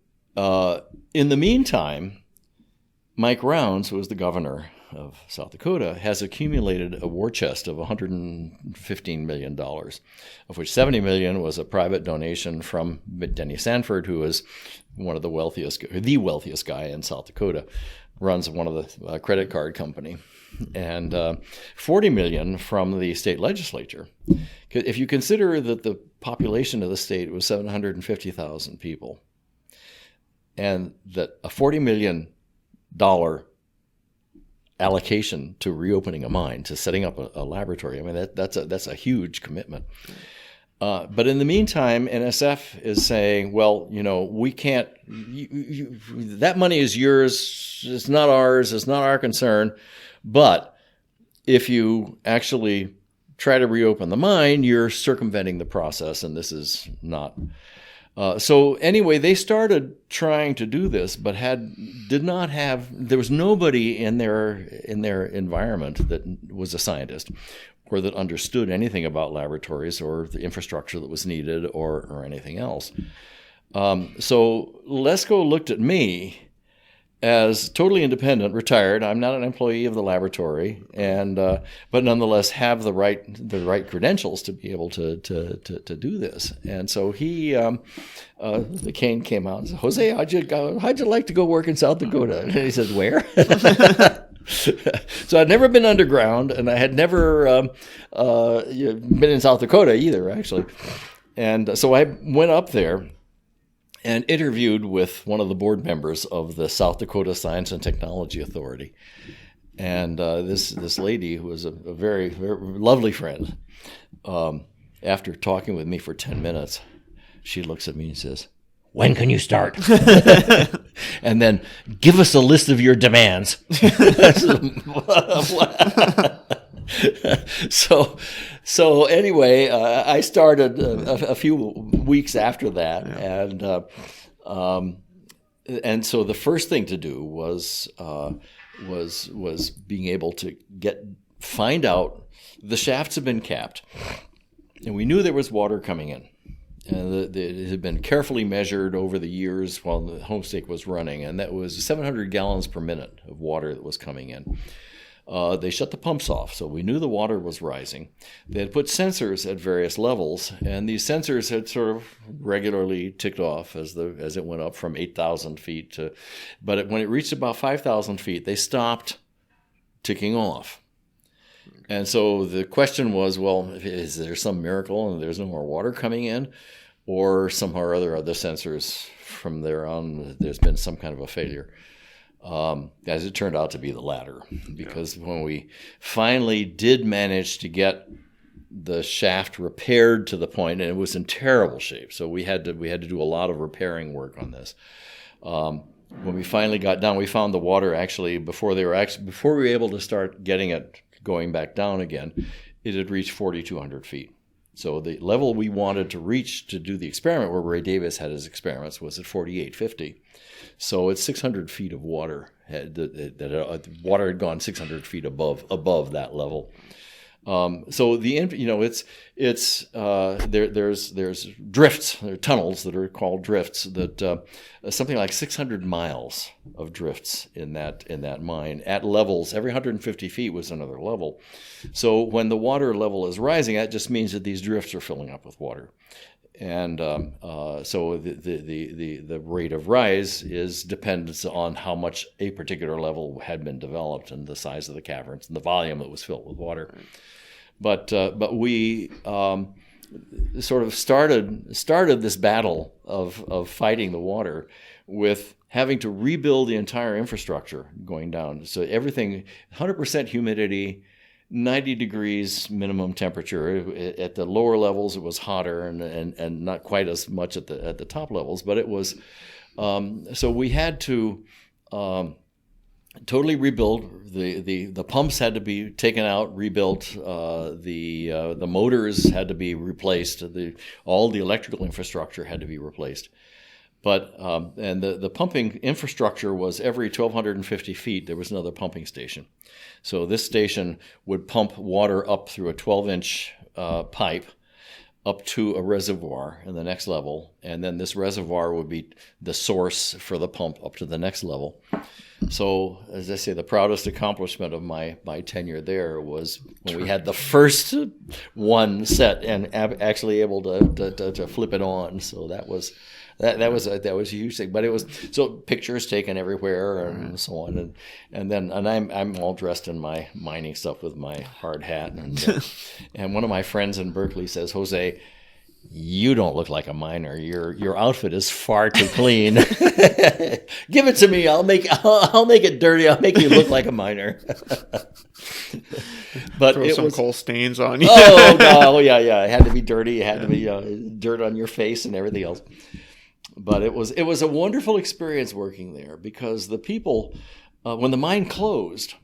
in the meantime, Mike Rounds, who was the governor of South Dakota, has accumulated a war chest of $115 million, of which $70 million was a private donation from Denny Sanford, who is the wealthiest guy in South Dakota, runs one of the credit card company, and $40 million from the state legislature. If you consider that the population of the state was 750,000 people, and that a $40 million allocation to reopening a mine, to setting up a laboratory, that's a huge commitment. But in the meantime, NSF is saying, well, we can't, that money is yours, it's not ours, it's not our concern, but if you actually try to reopen the mine, you're circumventing the process, and this is not. So anyway, they started trying to do this, but there was nobody in their environment that was a scientist or that understood anything about laboratories or the infrastructure that was needed or anything else. So Lesko looked at me as totally independent, retired. I'm not an employee of the laboratory, and but nonetheless have the right credentials to be able to do this. And so he, the cane came out and said, "Jose, how'd you like to go work in South Dakota?" And he said, "Where?" So I'd never been underground, and I had never been in South Dakota either, actually. And so I went up there and interviewed with one of the board members of the South Dakota Science and Technology Authority. And this lady, who was a very, very lovely friend, after talking with me for 10 minutes, she looks at me and says, "When can you start?" And then, "Give us a list of your demands." So anyway, I started a few weeks after that, and so the first thing to do was being able to find out the shafts had been capped, and we knew there was water coming in. And it had been carefully measured over the years while the homestake was running, and that was 700 gallons per minute of water that was coming in. They shut the pumps off, so we knew the water was rising. They had put sensors at various levels, and these sensors had sort of regularly ticked off as it went up from 8,000 feet to, but when it reached about 5,000 feet, they stopped ticking off. And so the question was, well, is there some miracle and there's no more water coming in, or somehow or other the sensors from there on, there's been some kind of a failure? As it turned out to be the latter, because when we finally did manage to get the shaft repaired to the point, and it was in terrible shape, so we had to do a lot of repairing work on this. When we finally got down, we found the water actually before we were able to start getting it going back down again, it had reached 4,200 feet. So the level we wanted to reach to do the experiment, where Ray Davis had his experiments, was at 4,850. So it's 600 feet of water. Water had gone 600 feet above that level. So there's drifts, there are tunnels that are called drifts, that something like 600 miles of drifts in that mine at levels. Every 150 feet was another level. So when the water level is rising, that just means that these drifts are filling up with water. And so the rate of rise depends on how much a particular level had been developed and the size of the caverns and the volume that was filled with water. But we sort of started this battle of fighting the water with having to rebuild the entire infrastructure going down. So everything, 100% humidity, 90 degrees minimum temperature. At the lower levels, it was hotter and not quite as much at the top levels. But it was so we had to totally rebuild. The pumps had to be taken out, rebuilt. The motors had to be replaced. All the electrical infrastructure had to be replaced. But and the pumping infrastructure was every 1,250 feet there was another pumping station. So this station would pump water up through a 12-inch pipe up to a reservoir in the next level, and then this reservoir would be the source for the pump up to the next level. So, as I say, the proudest accomplishment of my tenure there was when we had the first one set and actually able to flip it on. So that was a huge thing. But it was so pictures taken everywhere and so on, and then I'm all dressed in my mining stuff with my hard hat, and one of my friends in Berkeley says, "Jose, you don't look like a miner. Your outfit is far too clean. Give it to me. I'll make it dirty. I'll make you look like a miner." But throw some coal stains on you. Oh no, yeah. It had to be dirty. It had to be dirt on your face and everything else. But it was a wonderful experience working there, because the people, when the mine closed,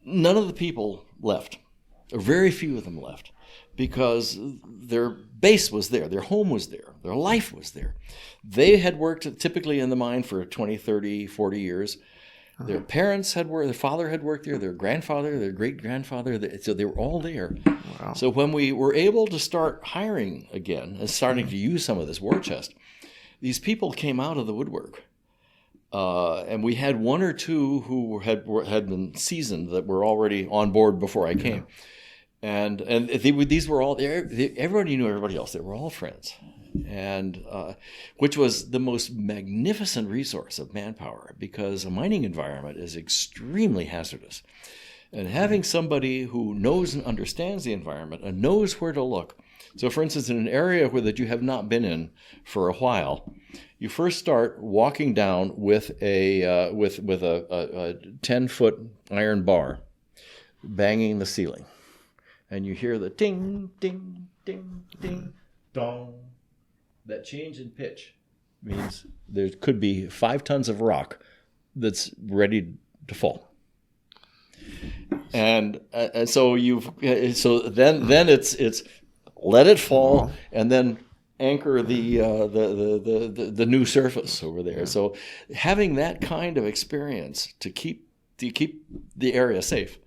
none of the people left, or very few of them left, because their base was there, their home was there, their life was there. They had worked typically in the mine for 20, 30, 40 years. Their parents had worked, their father had worked there, their grandfather, their great-grandfather, so they were all there. Wow. So when we were able to start hiring again and starting to use some of this war chest, these people came out of the woodwork. And we had one or two who had been seasoned that were already on board before I came. And these were all there. Everybody knew everybody else. They were all friends. And which was the most magnificent resource of manpower, because a mining environment is extremely hazardous. And having somebody who knows and understands the environment and knows where to look. So, for instance, in an area that you have not been in for a while, you first start walking down with a 10-foot iron bar banging the ceiling, and you hear the ding, ding, ding, ding, dong. That change in pitch means there could be 5 tons of rock that's ready to fall. And so then it's let it fall and then anchor the new surface over there. So having that kind of experience to keep the area safe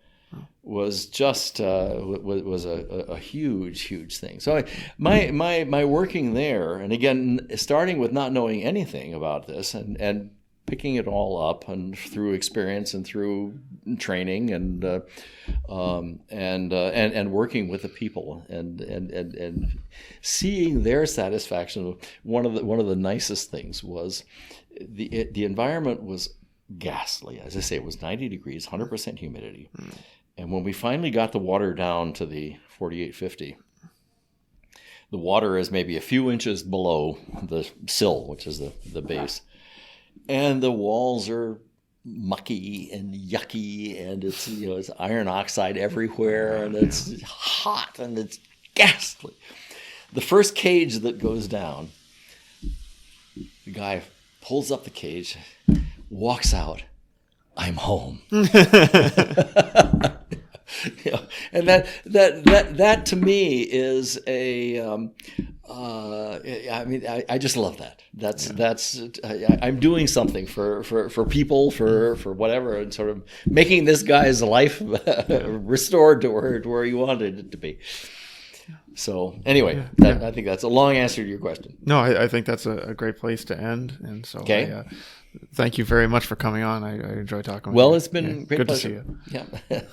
was just was a huge thing. So my working there, and again starting with not knowing anything about this and picking it all up and through experience and through training and working with the people and seeing their satisfaction. One of the nicest things was the environment was ghastly. As I say, it was 90 degrees, 100% humidity. And when we finally got the water down to the 4850, the water is maybe a few inches below the sill, which is the base. And the walls are mucky and yucky, and it's iron oxide everywhere, and it's hot and it's ghastly. The first cage that goes down, the guy pulls up the cage, walks out. I'm home. And that to me is a. I just love that. I'm doing something for people, for whatever, and sort of making this guy's life restored to where he wanted it to be. So anyway, I think that's a long answer to your question. No, I think that's a great place to end. And so, okay. Thank you very much for coming on. I enjoy talking with you. Well, it's been great good pleasure. to see you. Yeah.